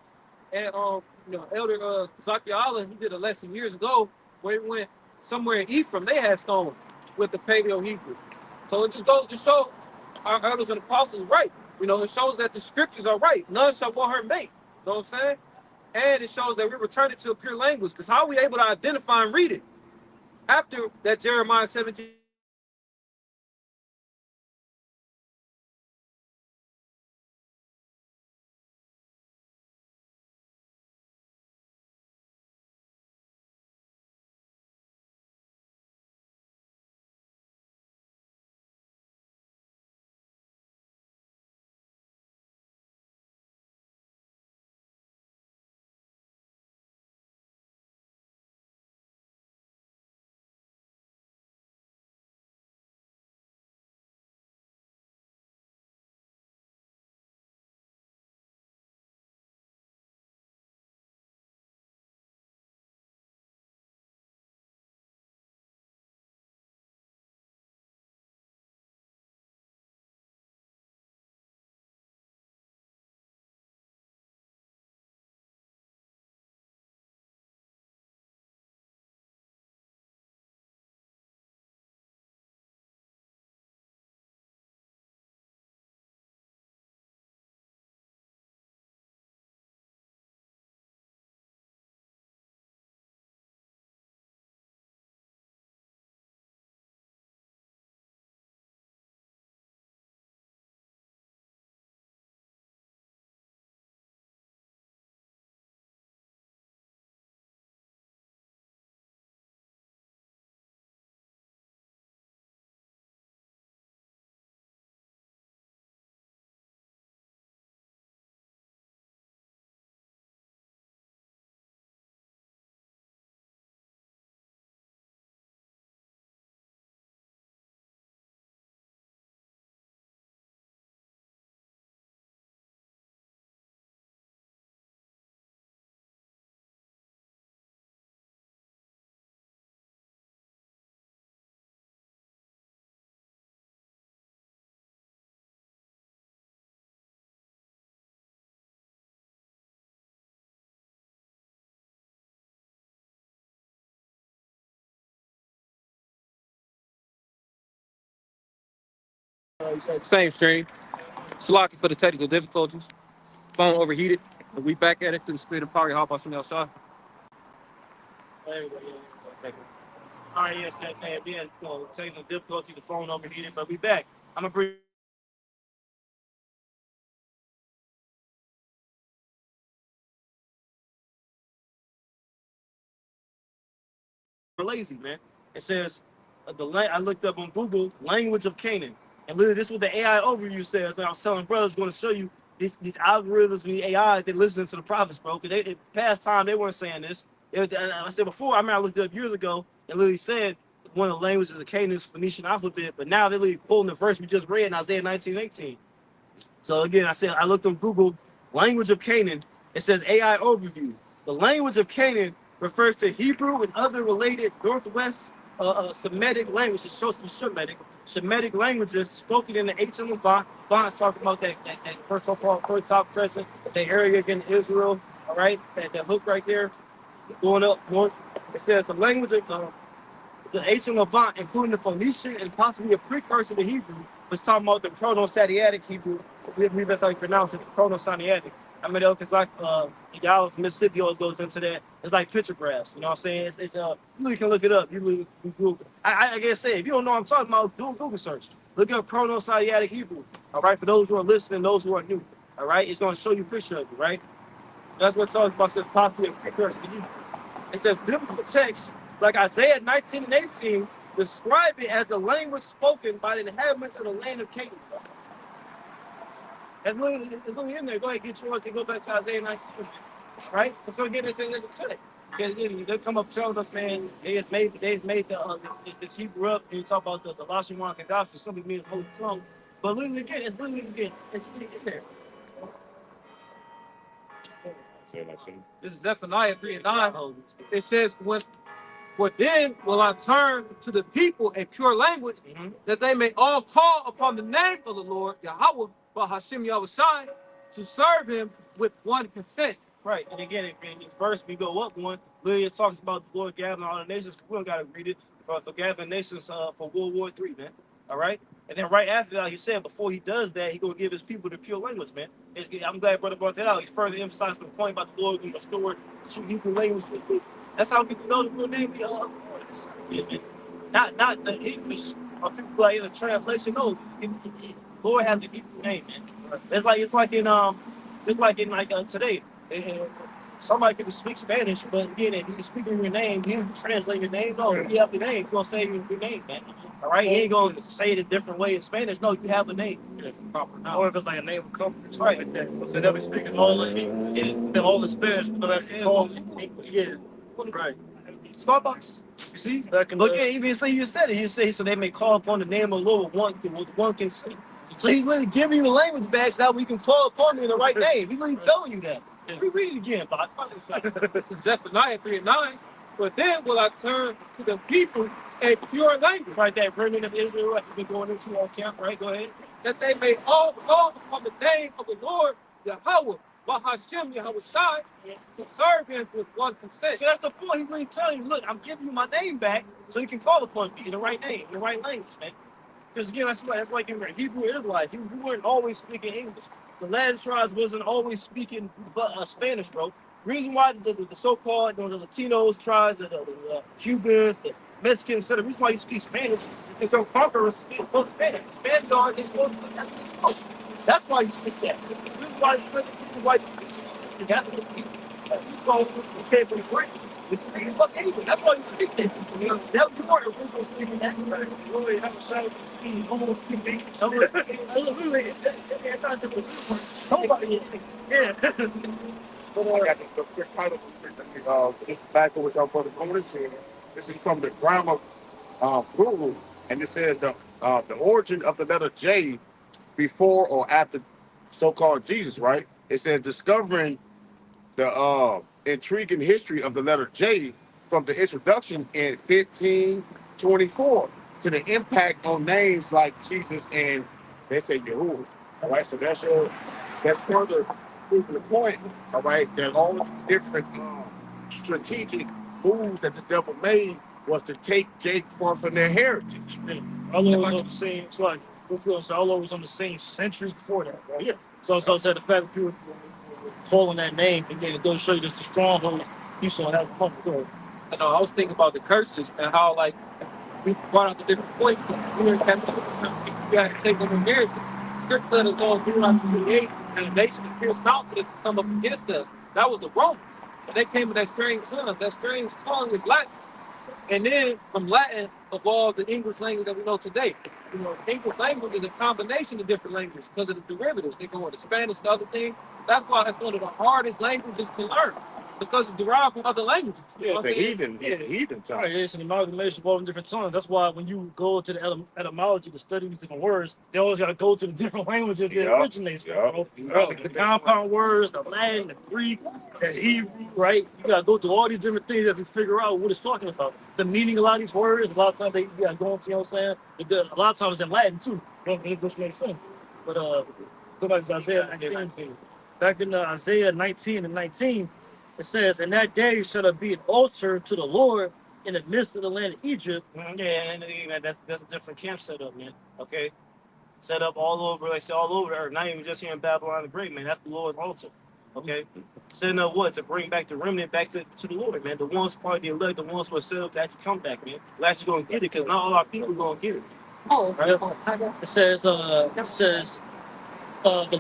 Speaker 3: and Elder Zakiala, he did a lesson years ago where he went somewhere in Ephraim. They had stones with the Paleo Hebrews. So it just goes to show our elders and apostles are right. It shows that the scriptures are right. None shall want her mate. You know what I'm saying? And it shows that we're returning to a pure language. Because how are we able to identify and read it after that Jeremiah 17? Same stream. Slocking for the technical difficulties. Phone overheated. And we back at it through the speed of power. Hop on some outside.
Speaker 4: There we go. Yeah. All right, yes, man. Again, technical difficulty, the phone overheated, but we back. I'm gonna bring lazy, man. It says I looked up on Google language of Canaan, and literally this is what the AI overview says. And I was telling brothers, going to show you these algorithms, these AIs, they listen to the prophets, bro. Because they past time they weren't saying this. I said before, I remember I looked it up years ago, and literally said one of the languages of Canaan is Phoenician alphabet, but now they're literally quoting the verse we just read in Isaiah 19:18. So again, I looked on Google, language of Canaan. It says AI overview. The language of Canaan refers to Hebrew and other related Northwest Semitic languages, Shemitic languages spoken in the ancient Levant. Levant's talking about that first so-called top present, the area again Israel, all right, that hook right there, going up north. It says the language of the ancient Levant, including the Phoenician and possibly a precursor to Hebrew, was talking about the Proto-Sadiatic Hebrew. We believe that's how you pronounce it, Proto-Sadiatic. I mean, it's like y'all from Mississippi always goes into that. It's like pictographs. You know what I'm saying? You really can look it up. You really Google. I guess say if you don't know what I'm talking about, do a Google search. Look up Proto-Sadiatic Hebrew. All right, for those who are listening, those who are new. All right, it's going to show you a picture of it. Right. That's what it talks about. Says possibly a precursor to Hebrew. It says biblical texts like Isaiah 19 and 18 describe it as the language spoken by the inhabitants of the land of Canaan. It's literally in there. Go ahead, get yours and go back to Isaiah 19. Right? And so again, there's a cut. They come up telling us, man, they've made this Hebrew up, and you talk about the Lashon Kadash, something means holy tongue. But literally again, it's literally in there.
Speaker 3: This is Zephaniah 3 and 9. It says, For then will I turn to the people a pure language, that they may all call upon the name of the Lord, Yahweh, Bahashim Yahushai, to serve him with one consent.
Speaker 4: Right, and again, in this verse, we go up one. Literally, it talks about the Lord gathering all the nations. We don't got to read it for gathering nations for World War III, man. All right, and then right after that, he said before he does that, he gonna give his people the pure language, man. I'm glad brother brought that out. He's further emphasizing the point about the Lord being restored to Hebrew language. That's how people know the real name of the Lord. Not the English or people like in the translation. No, the Lord has a Hebrew name, man. It's like in today. And somebody can speak Spanish, but again, if you speak in your name, you translate your name. No, you have the name. You're gonna say your name, man. All right, he ain't gonna say it a different way in Spanish. No, you have a name.
Speaker 1: It's proper now. Or if it's like a name of company, right? Like that. So they'll be speaking all the Spanish, but that's called English. Yeah, right.
Speaker 4: Starbucks. You see? Look at even so you said it. He said so they may call upon the name of the Lord with one consent. So he's literally giving you the language back so that we can call upon him in the right name. He's literally telling you that. Read it again, Bob.
Speaker 3: This is Zephaniah 3 and 9. For then will I turn to the people a pure language.
Speaker 4: Right, that remnant of Israel that we've been going into our camp, right? Go ahead.
Speaker 3: That they may all call upon the name of the Lord, Yahweh, Bahashim Yahushai, to serve him with one consent.
Speaker 4: So that's the point. He's literally telling you, look, I'm giving you my name back so you can call upon me in the right name, in the right language, man. Because again, that's like in Hebrew Israelites. You weren't always speaking English. The Latin tribes wasn't always speaking Spanish, bro. Reason why the so-called the Latinos tribes, the Cubans, the Mexicans, the reason why you speak Spanish is your conquerors spoke Spanish. Spanish is spoke. That's why you speak that. The reason why you speak that's what you speak. You saw you came from Greek. You speak fucking English. That's why you speak that. You know, that you weren't originally speaking that. Right. You really have a shout to speak, almost speak English. Literally, nobody is. Yeah.
Speaker 2: I got the quick title. Just back to what y'all brothers going into. This is from the grammar Google, and it says the origin of the letter J before or after so-called Jesus, right? It says discovering the intriguing history of the letter J from the introduction in 1524 to the impact on names like Jesus and they say Yahuwah. All right, so that's further proving the point. All right, that all of these different strategic moves that this devil made was to take Jake from their heritage.
Speaker 1: All those on the same slide. So all over was on the same centuries before that, right? Yeah. So the fact that people calling that name again, it does show you just the stronghold Esau has come through.
Speaker 3: I was thinking about the curses and how like we brought out the different points. We were in captivity. Some people you had to take them in marriage. Scripture let us go through 28, and the nation of fierce confidence to come up against us. That was the Romans. And they came with that strange tongue. That strange tongue is Latin. And then from Latin evolved the English language that we know today. English language is a combination of different languages because of the derivatives. They go into Spanish and other things. That's why it's one of the hardest languages to learn because it's derived from other languages.
Speaker 2: Yeah, it's a heathen. It's a heathen tongue.
Speaker 1: Right, it's an amalgamation of all the different tongues. That's why when you go to the etymology to study these different words, they always got to go to the different languages that originates from. Right? The compound words, the Latin, the Greek, the Hebrew, right? You got to go through all these different things to figure out what it's talking about. The meaning of a lot of these words, a lot of times they got to go into, you know what I'm saying? A lot of times it's in Latin too, which makes sense. But go back to Isaiah 19. Back in Isaiah 19 and 19, it says, "In that day shall there be an altar to the Lord in the midst of the land of Egypt."
Speaker 4: Yeah, and that's a different camp setup, man. Okay, set up all over, like I said, all over the earth. Not even just here in Babylon the Great, man. That's the Lord's altar. Okay, setting up what to bring back the remnant back to the Lord, man. The ones part of the elect, the ones who are set up to actually come back, man. We're actually gonna get it because not all our people are gonna get it.
Speaker 1: Right? It says, the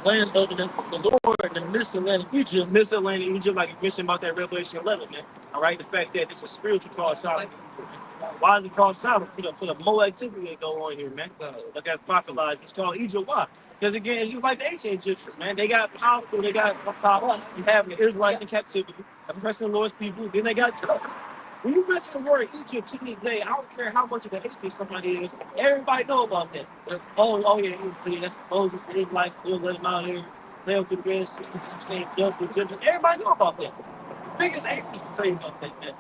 Speaker 1: land of the Lord in the midst of the land of Egypt.
Speaker 4: Midst of the land of Egypt, like you mentioned about that Revelation 11, man. All right, the fact that it's a spiritual called Solomon. Why is it called Solomon? For the more activity that go on here, man. Like that popularized. It's called Egypt. Why? Because again, it's just like the ancient Egyptians, man. They got powerful. They got on top of having the Israelites in captivity, oppressing the Lord's people. Then they got trouble. When you mention the word Egypt to this day, I don't care how much of an atheist somebody is. Everybody know about that. Oh yeah, that's Moses, the Israelites, still let them out here, play them to the bed, 60% jump with Egyptians. Everybody know about that. Biggest atheists will tell you about that, man.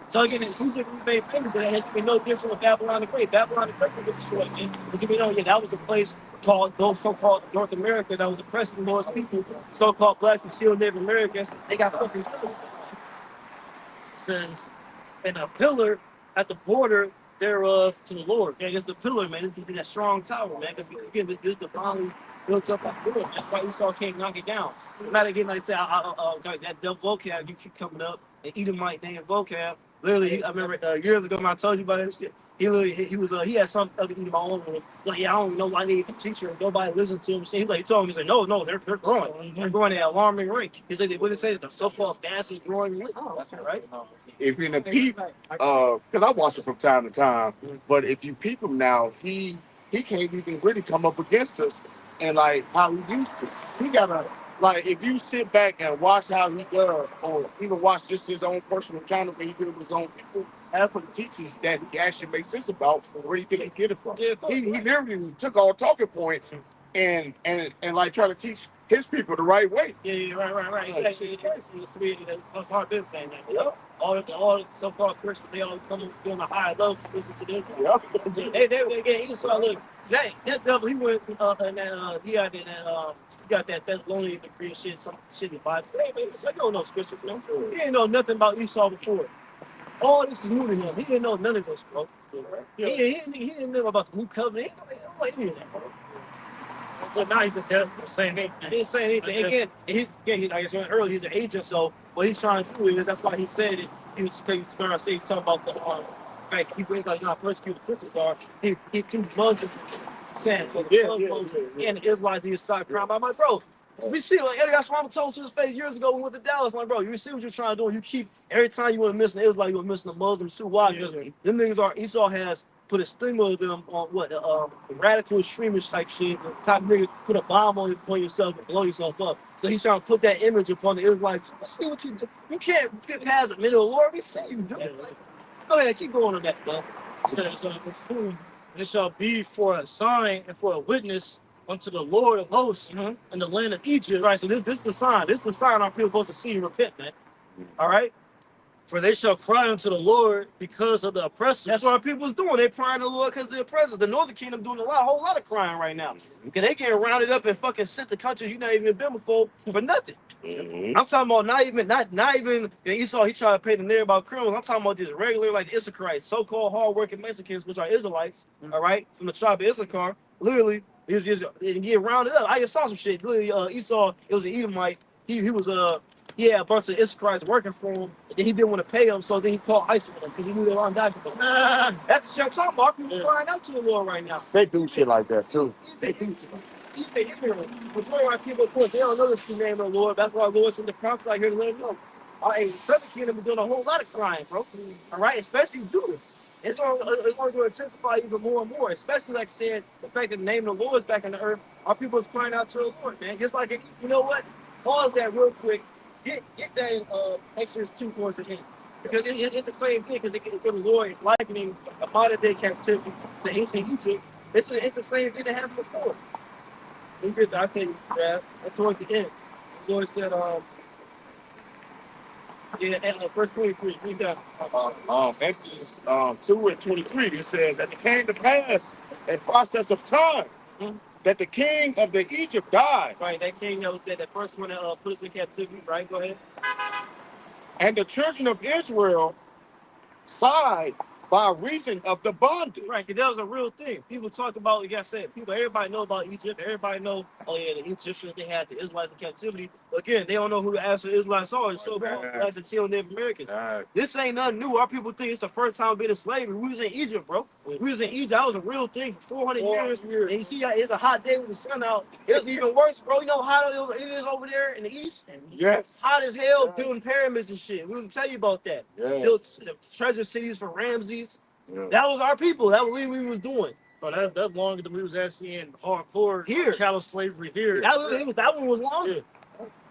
Speaker 4: So again, in Egypt, we made famous, and it has to be no different with Babylon the Great. Babylon the Great was destroyed, man. Because we know, yeah, that was the place called those so-called North America that was oppressing Lord's people, so-called blacks and still Native Americans. They got fucking killed.
Speaker 1: It says, "And a pillar at the border thereof to the Lord."
Speaker 4: Yeah, it's the pillar, man. It's that strong tower, man. Because again, this is divinely built up like pillar. That's why Esau can't knock it down. No matter again, like I said, that dumb vocab you keep coming up, and Edomite name vocab. Literally, I remember years ago when I told you about that shit. He had some other Edom on. Like, yeah, I don't know why they need a teacher and nobody listened to him. He's like, he told him, he's like, no, they're growing. They're growing at an alarming rate. He said, what did it say? The so-called fastest growing. Oh, that's right.
Speaker 2: If you're in a peep, because I watch it from time to time, but if you peep him now, he can't even really come up against us and like how he used to. He gotta like if you sit back and watch how he does, or even watch just his own personal channel where he deals with his own people, half of the teachings that he actually makes sense about, where do you think he get it from? He literally took all talking points and like try to teach his people the right way.
Speaker 4: Yeah, right. It's hard business saying that. Yep. All the so-called Christians, they all come on a higher level to listen to this. Yep. They just saw, look, that devil, he went and he got that Thessalonian degree and shit, some shit in the Bible. Hey, man, it's like, you don't know scriptures, man. He didn't know nothing about Esau before. All this is new to him. He didn't know none of this, bro. Yeah. He didn't know about the new covenant. He didn't know any of that, bro.
Speaker 1: So now he's saying anything.
Speaker 4: He didn't say anything. Again, like I said earlier, he's an agent. So what he's trying to do is, that's why he said it. He was going to say, he's talking about the fact he was like not persecuted Christians are. He Muslims saying Muslims and the Israelites need to start crying. I'm like, bro, we see, like, Eddie, that's what I told to his face years ago when we went to Dallas. Like, bro, you see what you're trying to do. You keep, every time you want to miss an Israelite, you want to miss the Muslims too. Why? Because them niggas are, Esau has put a stigma of them on what, radical extremist type shit. Type nigga put a bomb on yourself and blow yourself up. So he's trying to put that image upon the Israelites. See what you do. You can't get past the middle of the Lord. We see you do. Go ahead, keep going on that, bro.
Speaker 1: So it shall be for a sign and for a witness unto the Lord of hosts in the land of Egypt.
Speaker 4: Right, so this is the sign. This is the sign our people supposed to see and repent, man. All right?
Speaker 1: For they shall cry unto the Lord because of the oppressors.
Speaker 4: That's what our people's doing. They're crying to the Lord because of the oppressors. The Northern Kingdom doing a whole lot of crying right now. Because they getting rounded up and fucking sent to countries you not even been before for nothing. I'm talking about not even Esau, he tried to pay the name about criminals. I'm talking about just regular, like the Issacharites, so-called hard-working Mexicans, which are Israelites, all right, from the tribe of Issachar, literally, he was just get rounded up. I just saw some shit. Literally, Esau, it was an Edomite. He was he had a bunch of Issacharites working for him, and then he didn't want to pay them, so then he called ICE on them because he knew they were on die for them. That's the shit I'm talking about. People crying out to the Lord right now.
Speaker 2: They do shit like that too.
Speaker 4: Even ignorant. Majority of our people, of course, they don't know the true name of the Lord. That's why the Lord sent the prophets out here to let them know. Hey, the Southern Kingdom is doing a whole lot of crying, bro. All right, especially Judah. It's only going to intensify even more and more, especially like I said, the fact that the name of the Lord is back on the earth. Our people is crying out to the Lord, man. Just like, you know what? Pause that real quick. Get that in Exodus 2 towards the end. Because it's the same thing, because the Lord is likening a modern day captivity to ancient Egypt. It's the same thing that happened before. I'll tell you, Brad. That's towards the end. The Lord said, verse 23, read that.
Speaker 2: Exodus 2 and 23, it says, and it came to pass in process of time that the king of the Egypt died.
Speaker 4: Right, that king that was that first one that put us in captivity, right? Go ahead.
Speaker 2: And the children of Israel sighed by reason of the bondage.
Speaker 4: Right, because that was a real thing. People talk about, like I said, everybody know about Egypt. Everybody know, oh yeah, the Egyptians, they had the Israelites in captivity. Again, they don't know who the actual Israelites are. It's so-called blacks and teal Native Americans. This ain't nothing new. Our people think it's the first time being in slavery. We was in Egypt, bro. We was in Egypt. That was a real thing for 400 years. And you see, it's a hot day with the sun out. It's even worse, bro. You know how hot it is over there in the east?
Speaker 2: Yes.
Speaker 4: Hot as hell, building pyramids and shit. We will tell you about that.
Speaker 2: Yes.
Speaker 4: Built treasure cities for Ramses. Yeah. That was our people. That was what we was doing.
Speaker 1: But that's longer than we was actually in hardcore
Speaker 4: here,
Speaker 1: chattel slavery here.
Speaker 4: That one was longer. Yeah.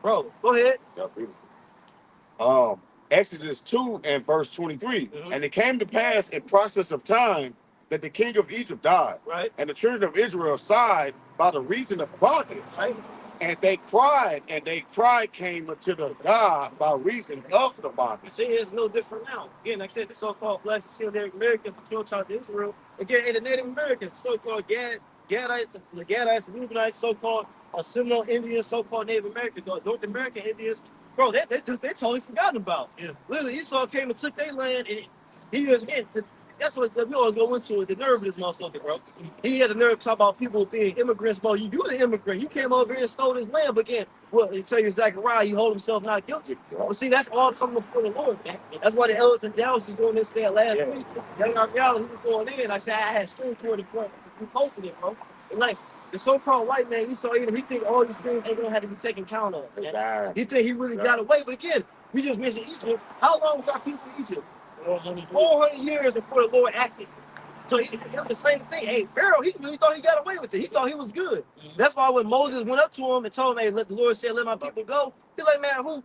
Speaker 4: Bro, go ahead.
Speaker 2: Yeah, beautiful. Exodus 2 and verse 23. And it came to pass in process of time that the king of Egypt died.
Speaker 4: Right.
Speaker 2: And the children of Israel sighed by the reason of bondage.
Speaker 4: Right.
Speaker 2: And they cried, and their cry came unto the God by reason of the bondage.
Speaker 4: You see, it's no different now. Again, like I said, the so-called blacks and Native Americans from Church to Israel. Again, and the Native Americans, so-called Gadites, the Gadites, the Reubenites, so-called Seminole Indians, so-called Native Americans, North American Indians. Bro, they totally forgotten about.
Speaker 1: Yeah.
Speaker 4: Literally, Esau came and took their land, and he was, again, that's what we always go into, the nerve of this motherfucker, bro. He had the nerve to talk about people being immigrants, bro. You the immigrant. You came over here and stole this land, but again, well, they tell you Zechariah, he hold himself not guilty. But see, that's all coming before the Lord, man. That's why the elders in Dallas was going this there last week. Young Ariella, he was going in. I said, I had screen toward the point. We posted it, bro. And like, the so-called white man, he think all these things ain't gonna have to be taken count of. Man. He think he really got away, but again, we just mentioned Egypt. How long was our people in Egypt? 400 years before the Lord acted. So it was the same thing. Hey, Pharaoh, he really thought he got away with it. He thought he was good. That's why when Moses went up to him and told him, hey, let the Lord say, let my people go, he's like, man, who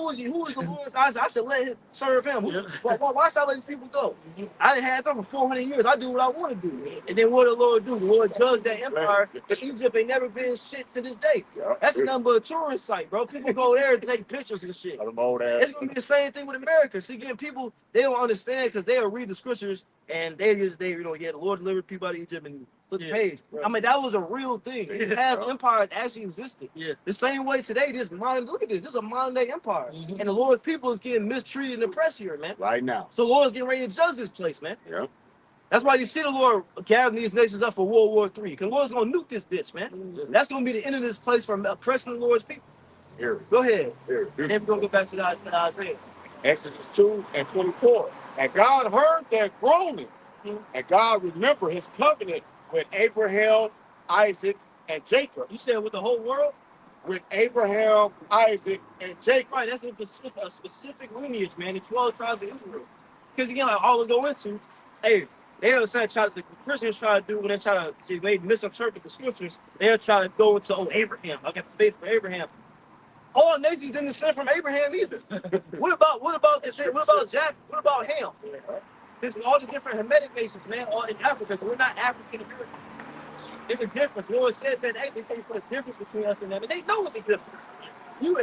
Speaker 4: is he? Who is the Lord? I should let him serve him. Why should I let these people go? I didn't have them for 400 years. I do what I want to do. And then what did the Lord do? The Lord judged that empire. But Egypt ain't never been shit to this day. That's nothing but a tourist site, bro. People go there and take pictures and shit. It's gonna be the same thing with America. See, again, people, they don't understand because they'll read the scriptures and the Lord delivered people out of Egypt and flip the page. I mean, that was a real thing. Past empires actually existed. The same way today, look at this. This is a modern day empire. And the Lord's people is getting mistreated and oppressed here, man.
Speaker 2: Right now.
Speaker 4: So the Lord's getting ready to judge this place, man.
Speaker 2: Yeah.
Speaker 4: That's why you see the Lord gathering these nations up for World War III. Because the Lord's going to nuke this bitch, man. That's going to be the end of this place from oppressing the Lord's people.
Speaker 2: Here.
Speaker 4: Go ahead. Here. And then we're going to go back to Isaiah.
Speaker 2: Exodus 2 and 24. And God heard their groaning. And God remembered his covenant with Abraham, Isaac, and Jacob.
Speaker 4: You said with the whole world?
Speaker 2: With Abraham, Isaac, and Jacob.
Speaker 4: Right, that's a specific lineage, man. The 12 tribes of Israel. Because again, like all we go into, hey, the Christians try to do when they try to see they misinterpret the scriptures, they'll try to go into Abraham. I got the faith for Abraham. All nations didn't descend from Abraham either. What about this? What about Jack? What about Ham? There's all the different Hamitic nations, man, all in Africa, but we're not African American. There's a difference. The Lord said that actually say put a difference between us and them, and they know it's a difference. You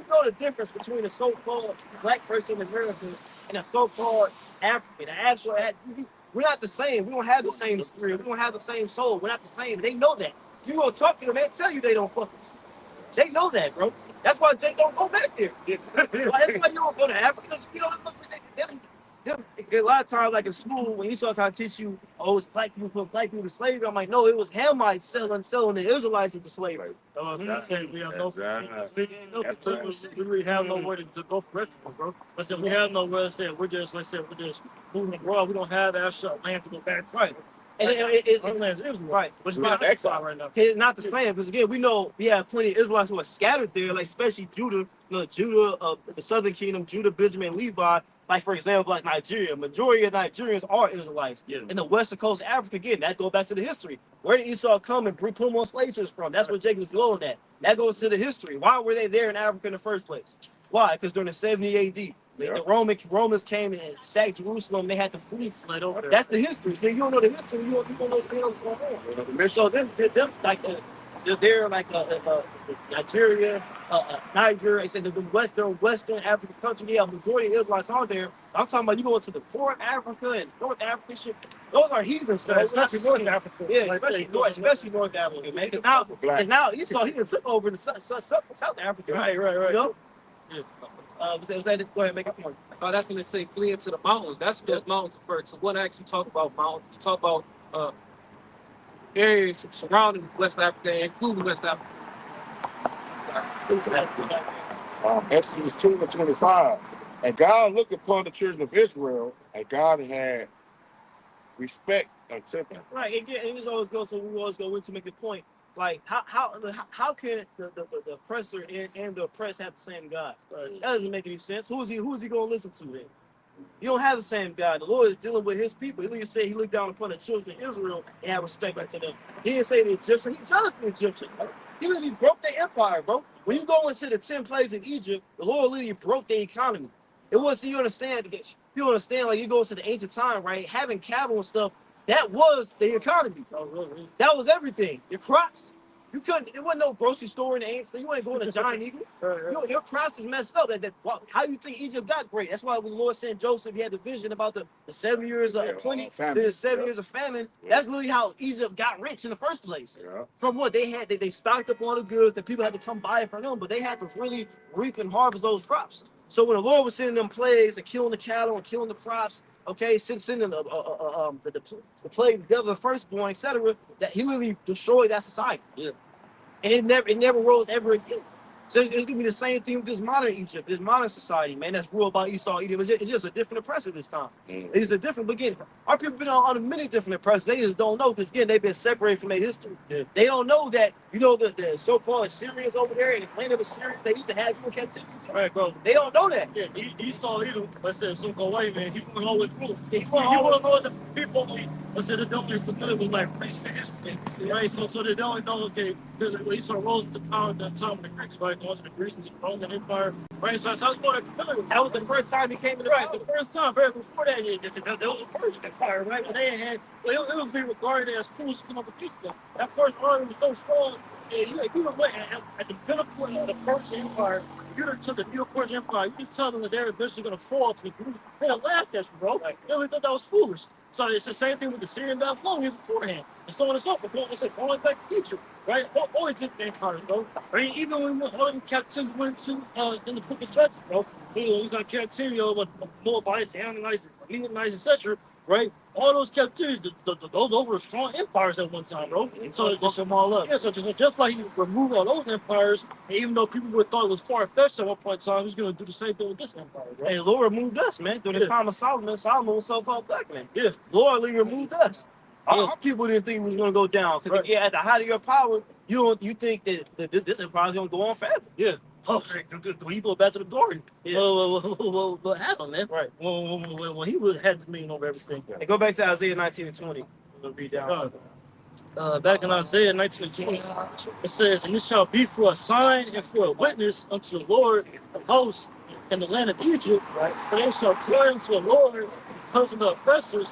Speaker 4: know the difference between a so-called black person in America and a so-called African. We're not the same. We don't have the same spirit. We don't have the same soul. We're not the same. They know that. You gonna talk to them, they tell you they don't fuck us. They know that, bro. That's why Jake don't go back there. That's why you don't go to Africa. You know, A lot of times, like in school, when Esau trying to teach you, oh, it's black people put black people to slavery, I'm like, no, it was Hamites selling the Israelites into slavery.
Speaker 1: That's it. We have no,
Speaker 2: That's
Speaker 1: we really have nowhere to go for refuge, bro. Listen, we have nowhere to say we're just moving abroad. We don't have actual land to go back to.
Speaker 4: Right. And
Speaker 1: Our land is Israel,
Speaker 4: right,
Speaker 1: which is
Speaker 2: We're
Speaker 1: not
Speaker 2: in exile.
Speaker 1: exile right now.
Speaker 4: it's not the same because again, we know we have plenty of Israelites who are scattered there, like especially Judah, Judah, the Southern Kingdom, Judah, Benjamin, and Levi. Like for example, like Nigeria, majority of Nigerians are Israelites.
Speaker 1: Yeah.
Speaker 4: In the western coast of Africa, again, that goes back to the history. Where did Esau come and put them on slave ships from? That's where Jacob's going at. That goes to the history. Why were they there in Africa in the first place? Why? Because during the 70 A.D.
Speaker 2: Yeah.
Speaker 4: The Romans came and sacked Jerusalem. They had to flee.
Speaker 1: Fled over there.
Speaker 4: That's the history. If you don't know the history, you don't know what's going on. So them like they're like Nigeria, Niger. I said the Western African country. Yeah, majority of Israelites are there. I'm talking about you going to the North Africa and North African shit. Those are heathens,
Speaker 1: Especially North Africa.
Speaker 4: Yeah,
Speaker 1: Like,
Speaker 4: especially North Africa, man. And now Esau he took over the South Africa.
Speaker 1: Right.
Speaker 4: You know.
Speaker 1: Yeah.
Speaker 4: Go ahead, make a point.
Speaker 3: That's when they say flee into the mountains. That's what those mountains refer to. What actually talk about mountains? You talk about areas surrounding West Africa, including West Africa.
Speaker 2: Exodus 2:25. And God looked upon the children of Israel, and God had respect unto them.
Speaker 4: Right. Again, and we always go into make the point. Like how can the oppressor and the oppressed have the same God? That doesn't make any sense. Who's he going to listen to then? You don't have the same God. The Lord is dealing with his people. He didn't say he looked down upon the children of Israel and had respect unto them. He didn't say the Egyptians. He judged the Egyptians. He literally broke their empire, bro. When you go into the 10 plagues in Egypt, the Lord literally broke their economy. It was, you understand, like you go to the ancient time, right? Having cattle and stuff, that was the economy. That was everything. Your crops. You couldn't. It wasn't no grocery store in the ancient. So you ain't going to Giant Eagle. Your crops is messed up. How you think Egypt got great? That's why when the Lord sent Joseph, he had the vision about the 7 years of plenty, the 7 years of famine. That's literally how Egypt got rich in the first place. From what they had, they stocked up on the goods that people had to come buy it from them, but they had to really reap and harvest those crops. So when the Lord was sending them plagues and killing the cattle and killing the crops, okay, sending the plague, the firstborn, etc., that he literally destroyed that society.
Speaker 1: Yeah.
Speaker 4: And it never rose ever again. So it's gonna be the same thing with this modern Egypt, this modern society, man. That's ruled by Esau. It's just a different oppressor this time. It's a different beginning. Our people been on many different oppressors. They just don't know because again they've been separated from their history.
Speaker 1: Yeah.
Speaker 4: They don't know that the so-called Assyrians over there in the land of Assyria, they used to have you in captivity.
Speaker 1: Right, bro.
Speaker 4: They don't know that.
Speaker 1: Yeah, Esau, let's say, so-called white man, he went always rule.
Speaker 4: He
Speaker 1: You
Speaker 4: went
Speaker 1: want to know the people, let's say, they don't be familiar with like race history, right? So they don't know, okay, because Esau rose to power at that time of the Greeks, right? Going to the Greeks and Roman Empire, right? So I was more familiar with that.
Speaker 4: That was the first time he came to the
Speaker 1: Right,
Speaker 4: power.
Speaker 1: the first time, right before that, there was a Persian Empire, right? But they had, it was being regarded as fools to come up against them. That Persian army was so strong, he was at the pinnacle of the Persian Empire. You took the New Persian Empire, you just tell them that they're eventually going to fall to the Greeks. They laughed at you, bro. They really thought that was foolish. So it's the same thing with the Syrian Babylonians beforehand, and so on and so forth. Going back to Egypt, right? Always different empires, bro. Right? Even when all the captives went to in the book of Judges, bro. He was on captivity over Moabites, Ammonites, Mennonites, etc. Right? All those captivities, those were strong empires at one time, bro. So it just
Speaker 4: them all up.
Speaker 1: Yeah, so just like he removed all those empires, and even though people would thought it was far-fetched at one point in time, he's going to do the same thing with this empire, bro.
Speaker 4: Hey, Lord removed us, man. During the time of Solomon was so-called black man.
Speaker 1: Yeah.
Speaker 4: Lord literally removed us. Our people didn't think it was going to go down because at the height of your power, you think that this empire is going to go on forever.
Speaker 1: Yeah. Oh, when you go back to the glory, what happened, man?
Speaker 4: Right.
Speaker 1: When he would had dominion over everything.
Speaker 4: And go back to Isaiah 19 and 20. We'll read down.
Speaker 1: Back in Isaiah 19 and 20, it says, "And it shall be for a sign and for a witness unto the Lord of hosts in the land of Egypt, right? For they shall turn to the Lord because of the oppressors.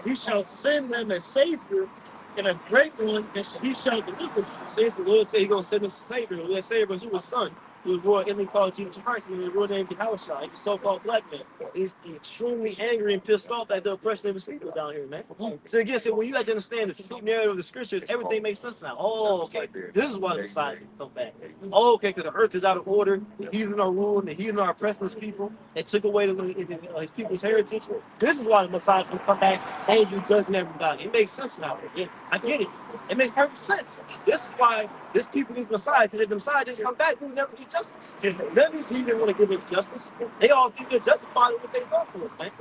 Speaker 1: He shall send them a savior and a great one, and he shall deliver them."
Speaker 4: Says the Lord said he's going to send us a savior. That savior was his son. who wore Italy called Jesus Christ, and the real name is Howard, he's a so-called black man. He's extremely angry and pissed off at the oppression of his people down here, man. So again, so when you have to understand the true narrative of the scriptures, everything makes sense now. Oh, okay, this is why the Messiah can come back. Oh, okay, because the earth is out of order, the heathen are ruling, the heathen are oppressing his people, they took away his people's heritage. This is why the Messiah can come back and you judging everybody. It makes sense now. Yeah, I get it. It makes perfect sense. This is why this people need Messiah, because if the Messiah doesn't come back, we'll never get justice. None of these heathen want to give us justice. They all think they're justified with what they done to us, man.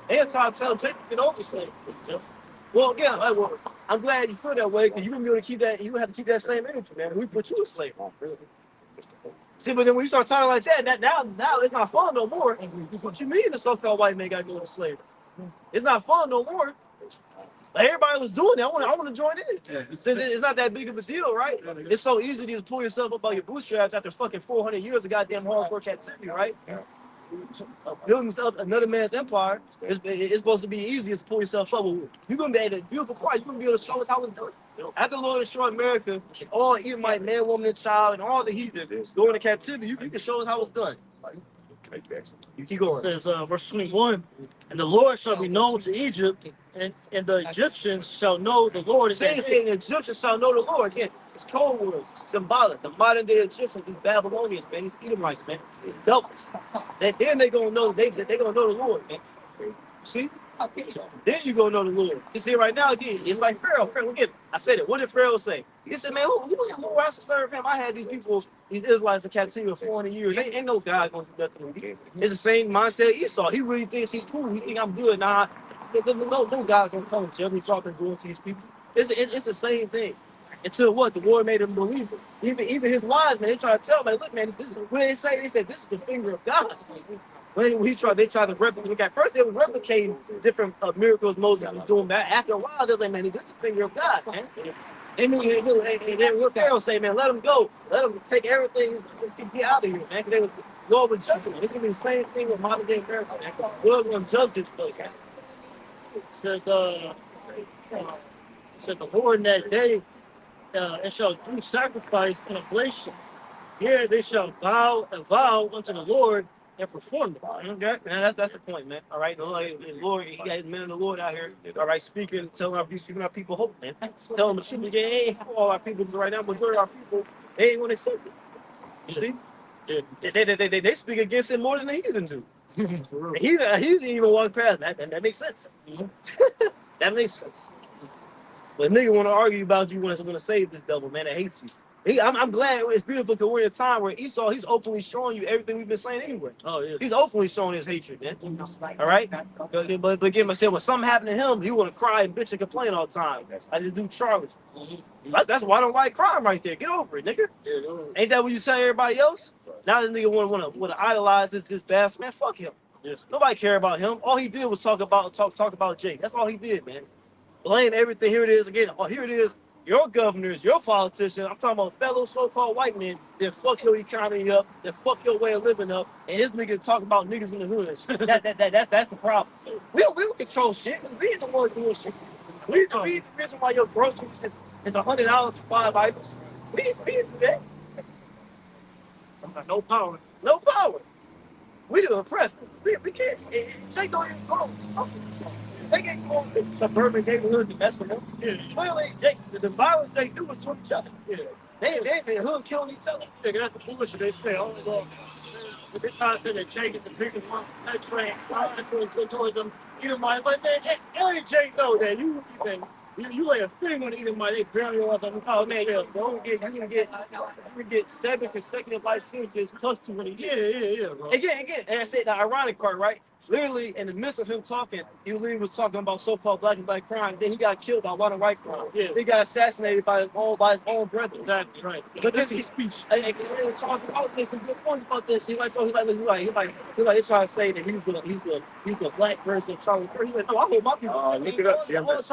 Speaker 4: They are trying to tell Jacob to get over slavery. Well, again, I'm glad you feel that way, because you wouldn't be able to keep that. You would have to keep that same energy, man. We put you in slavery. See, but then when you start talking like that, now it's not fun no more. What you mean the so-called white man got to go to slavery? It's not fun no more. Like everybody was doing it. I want to join in. Since it's not that big of a deal, right? It's so easy to just pull yourself up by your bootstraps after fucking 400 years of goddamn hardcore captivity, right? Building up another man's empire, it's supposed to be easy to pull yourself up. You're going to be able to, beautiful part, you're going to be able to show us how it's done. After the Lord destroyed America, all Edomite man, woman, and child, and all the heathen going to captivity, you can show us how it's done. You keep going.
Speaker 1: It says, verse 21, and the Lord shall be known to Egypt, and the Egyptians shall know the Lord is
Speaker 4: Saying the Egyptians shall know the Lord. Again, it's code words, it's symbolic. The modern day Egyptians, these Babylonians, man, these Edomites, man, these doubles. Then they gonna know they gonna know the Lord, man. See? Then you gonna know the Lord. You see, right now, again, it's like Pharaoh. Pharaoh, again, I said it. What did Pharaoh say? He said, man, who's the Lord? I should serve him. I had these people, these Israelites in captivity for 400 years. Ain't no God gonna do nothing to me. It's the same mindset Esau. He really thinks he's cool. He think I'm good. Nah, no God's gonna come and judge me for what I've been doing to these people. It's the same thing. Until what? The Lord made him believe it. Even his wise man, they try to tell me, look, man, this is what they say. They said this is the finger of God. When they tried to replicate. At first, they were replicating different miracles Moses was doing. But after a while, they're like, man, this is the finger of God, man. And then what Pharaoh say, man, let him go. Let him take everything. Let's get out of here, man. Because they was Lord was judging. It's gonna be the same thing with modern day America, man. Lord gonna judge this place, man.
Speaker 1: It says, the Lord in that day, and shall do sacrifice and oblation. Here they shall vow unto the Lord and perform it.
Speaker 4: Okay, man, that's the point, man. All right, the Lord, he got his men of the Lord out here. All right, speaking, telling our people hope, man. Telling them the truth. They ain't for all our people right now. Majority of our people, they ain't gonna accept it. You see? Yeah. They speak against it more than the heathen do. He didn't even walk past that. That makes sense. That makes sense. But nigga want to argue about you when it's going to save this devil, man, that hates you. I'm glad it's beautiful because we're in a time where Esau, he's openly showing you everything we've been saying anyway.
Speaker 1: Oh, yeah.
Speaker 4: He's openly showing his hatred, man. All right? But again, I said, when something happened to him, he want to cry and bitch and complain all the time. I just do Charlie. That's why I don't like crime right there. Get over it, nigga. Ain't that what you tell everybody else? Now this nigga want to idolize this bastard, man. Fuck him.
Speaker 1: Yes.
Speaker 4: Nobody care about him. All he did was talk about Jake. That's all he did, man. Blame everything. Here it is again. Oh, here it is. Your governors, your politicians. I'm talking about fellow so-called white men that fuck your economy up, that fuck your way of living up, and this nigga talk about niggas in the hood. That's the problem. We don't control shit. We ain't the one doing shit. We the reason why your groceries is $100 for 5 items. We ain't do that.
Speaker 1: No power.
Speaker 4: No power. We the oppressed. We can't. Jake don't even go. Jake ain't going to suburban neighborhoods to mess with them.
Speaker 1: Yeah.
Speaker 4: Clearly, Jake, the violence they do is to each other.
Speaker 1: Yeah.
Speaker 4: They in the hood killing each other.
Speaker 1: Yeah, that's the bullshit they say. Oh, well, they try to say that Jake is the biggest one that train towards them. Edomite, but man, only Jake know that you lay a finger on Edomite, they barely on them.
Speaker 4: Oh man, you can get 7 consecutive life sentences plus 20 years.
Speaker 1: Yeah, bro.
Speaker 4: Again, and I said the ironic part, right? Literally, in the midst of him talking, he literally was talking about so-called black and black crime. Then he got killed by white and white crime.
Speaker 1: Yeah.
Speaker 4: He got assassinated by his own brother.
Speaker 1: Exactly right.
Speaker 4: But this is speech. Charles made some good points about this. He's trying to say that he's the black version of Charlie Kirk. He's like, no, I hold my people.
Speaker 2: Look it up, GMS.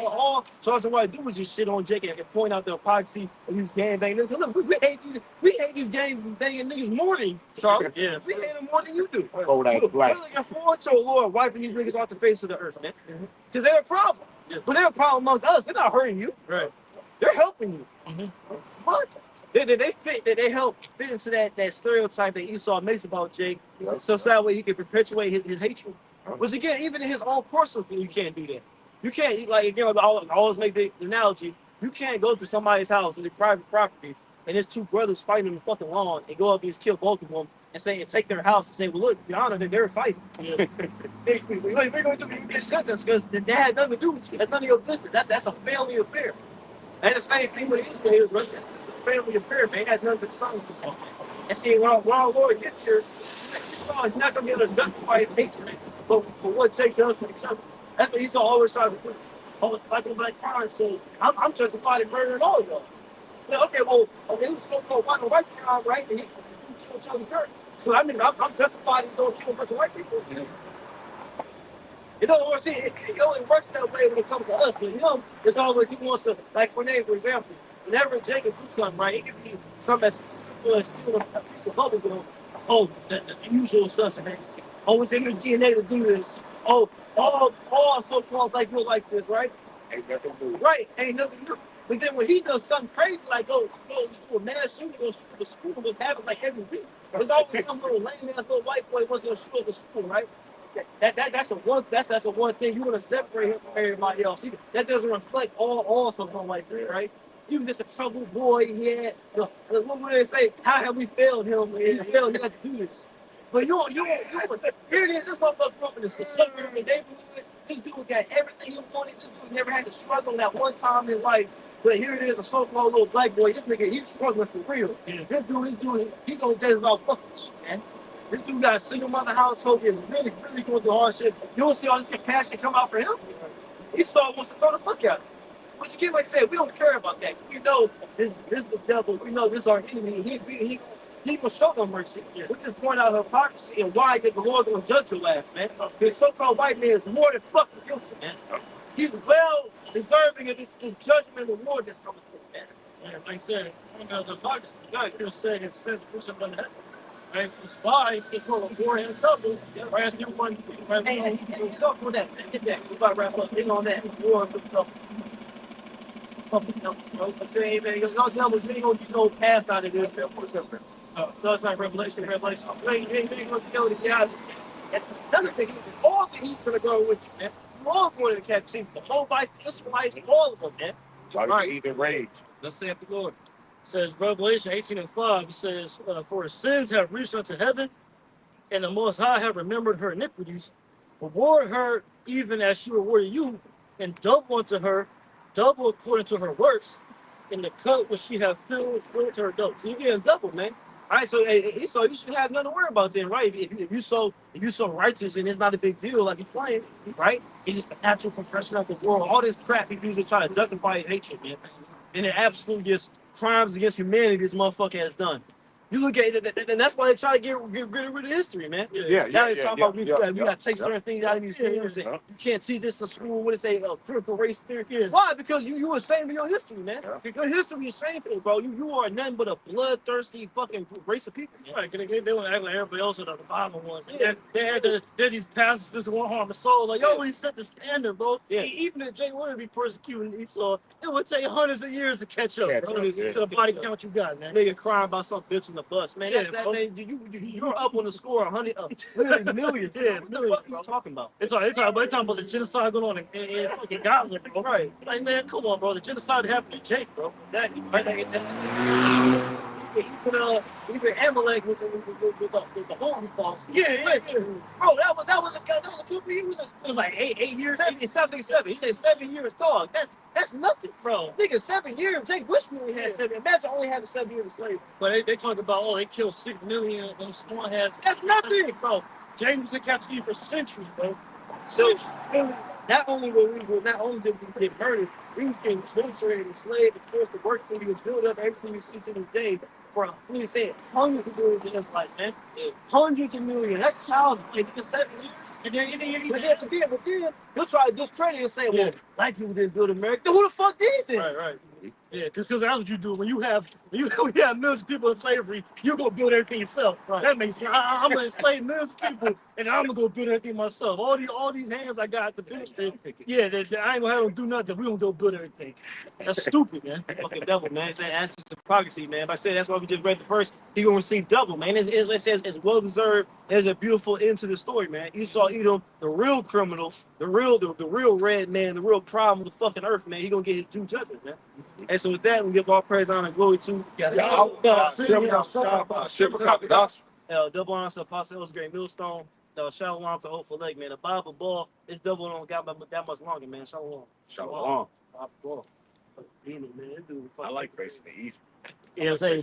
Speaker 4: All Charles and White do is just shit on Jake and point out the hypocrisy of these gang banging. Look, we hate these gang banging niggas more than you, Charles.
Speaker 1: Yeah.
Speaker 4: We hate them more than you do.
Speaker 2: Oh, that's black.
Speaker 4: We're looking forward to a Lord wiping these niggas off the face of the earth, man. Because they're a problem. Yeah. But they're a problem amongst us. They're not hurting you.
Speaker 1: Right.
Speaker 4: They're helping you. Fuck. they fit that they help fit into that stereotype that Esau makes about Jake, so that way he can perpetuate his hatred. Which again, even in his own course system, you can't do that. You can't like again. I always make the analogy. You can't go to somebody's house in their private property and there's two brothers fighting in the fucking lawn and go up and just kill both of them and say and take their house and say, well, look, Your Honor, they're fighting. Yeah. We're going to get sentenced because that had nothing to do with you. That's none of your business. That's a family affair. And the same thing with Israel is, it's a family affair, man. It has nothing to do with something. And see, when our Lord gets here, he's not going to be able to justify his hatred for what Jake does to each other. That's what he's always trying to do. Always fighting black crime. So I'm justified in murdering all of y'all. Well, okay, well, it was so-called white crime, right? And he killed Charlie Kirk. So I mean, I'm justified in going to kill a bunch of white people. Yeah. It doesn't work. It only works that way when it comes to us. With him, it's always he wants to, like for example, whenever Jacob do something right, it could be something that's simple as stealing a piece of bubble gum. Oh, the usual suspects. Oh, it's in your DNA to do this. Oh, all so-called like you like this, right?
Speaker 2: Ain't nothing new.
Speaker 4: Right, ain't nothing new. But then when he does something crazy, like go to a mass shooting, go to the school, was happening like every week. There's always some little lame ass little white boy wants to shoot up the school, right? That's a one thing you want to separate him from everybody else. That doesn't reflect all something like that, right? He was just a troubled boy. Yeah, what would they say? How have we failed him? He failed. He had to do this. But you here it is. This motherfucker grew up in a suburban neighborhood. This dude got everything he wanted. This dude never had to struggle that one time in life. But here it is, a so-called little black boy. This nigga, he's struggling for real. Yeah. This dude, he gonna just about fucking eat, man. This dude got a single mother household. Is really going through hardship. You don't see all this compassion come out for him. Esau wants to throw the book at him. But you get what I said. We don't care about that. We know this is the devil. We know this is our enemy. He will show no mercy. Yeah. We just point out hypocrisy and why the Lord will judge your last, man. This so-called white man is more than fucking guilty, man. He's well deserving of this judgment and reward that's coming to him, man.
Speaker 1: Yeah, like I said, the hypocrisy, the guy could have said his sins push him under heaven. Right? The spy said, well, a four-hand double, right? As everyone, right?
Speaker 4: Hey, you go for that, man. Get that. We're about to wrap up. Hang on that. War for the double. I'm saying, man, no devil, you ain't gonna get no pass out of this. No, it's not Revelation. You ain't gonna kill the guy. Another thing, all the heat gonna go with you, man. You all going to the captivity. The Moabites, the Israelites, all of them, man.
Speaker 2: All right, even rage.
Speaker 1: Let's say the Lord. It says Revelation 18:5. It says, "For her sins have reached unto heaven, and the Most High have remembered her iniquities. Reward her even as she rewarded you, and double unto her, double according to her works, in the cup which she have filled to her double."
Speaker 4: So you getting double, man. All right, so Esau, you should have nothing to worry about then, right? If you're so righteous and it's not a big deal like you're playing, right? It's just the natural progression of the world. All this crap he usually try to justify his hatred, man. And it absolutely just crimes against humanity this motherfucker has done. You look at it, and that's why they try to get rid of history, man.
Speaker 2: Yeah.
Speaker 4: Now they talk about we got to take certain things out of these things. You can't teach this in school. What they say, critical race theory. Yeah. Why? Because you ashamed of your history, man. Your history is shameful, bro. You are nothing but a bloodthirsty fucking race of people.
Speaker 1: Right, they want to act like everybody else are the violent ones. Yeah. They're these pastors that won't harm the soul. Like, yo, he set the standard, bro.
Speaker 4: Yeah.
Speaker 1: Even if Jay would be persecuting Esau, it would take hundreds of years to catch up, bro. To the body count you got, man.
Speaker 4: Nigga crying about some bitch on the bus, man. That's that, man. You're up on the score 100, literally millions.
Speaker 1: Yeah,
Speaker 4: what the fuck are you talking about?
Speaker 1: They're talking about the genocide going on in fucking Gaza, bro.
Speaker 4: Right.
Speaker 1: Like, man, come on, bro. The genocide happened to Jake, bro.
Speaker 4: Exactly. Even Amalek with the Holocaust.
Speaker 1: Yeah.
Speaker 4: Bro, that was a good. It was
Speaker 1: like 8 years.
Speaker 4: 77. He said 7 years, dog. That's nothing,
Speaker 1: bro.
Speaker 4: Nigga, 7 years. Jake Bush really had 7. Imagine only having 7 years of slavery.
Speaker 1: But they talk about they killed 6 million of them small heads.
Speaker 4: That's nothing,
Speaker 1: bro. Jake was in captivity for centuries, bro.
Speaker 4: So not only did we get murdered, we was getting tortured and enslaved and forced to work for you. It's built up everything we see to this day. For hundreds of millions in his life, man. Yeah. Hundreds of millions. That's child's play. Nigga, 7 years.
Speaker 1: And then,
Speaker 4: but then, he'll try to discredit and say, well, black people didn't build America. Then who the fuck did then?
Speaker 1: Right. Yeah, because that's what you do when you have millions of people in slavery. You go build everything yourself. Right. That makes sense. I'm gonna enslave millions of people, and I'm gonna go build everything myself. All these hands I got to build shit. Yeah, I ain't gonna have them do nothing. We gonna go build everything. That's stupid, man.
Speaker 4: Fucking double, man. It's that's hypocrisy, man. If I say that's why we just read the first, he gonna receive double, man. It says it's well deserved. There's a beautiful end to the story, man. Esau Edom, the real criminal, the real red man, the real problem with the fucking earth, man. He gonna get his due judgment, man. And so with that, we give all praise, honor, and glory to double honor to Apostle Ellis Great Millstone. Shalom to Hopeful Lake, man. The Bible ball, this double don't got that much longer, man. Shalom.
Speaker 2: Shalom.
Speaker 4: Bible ball. Demon, man. This dude
Speaker 2: I like facing the east.
Speaker 1: Yeah, I'm saying.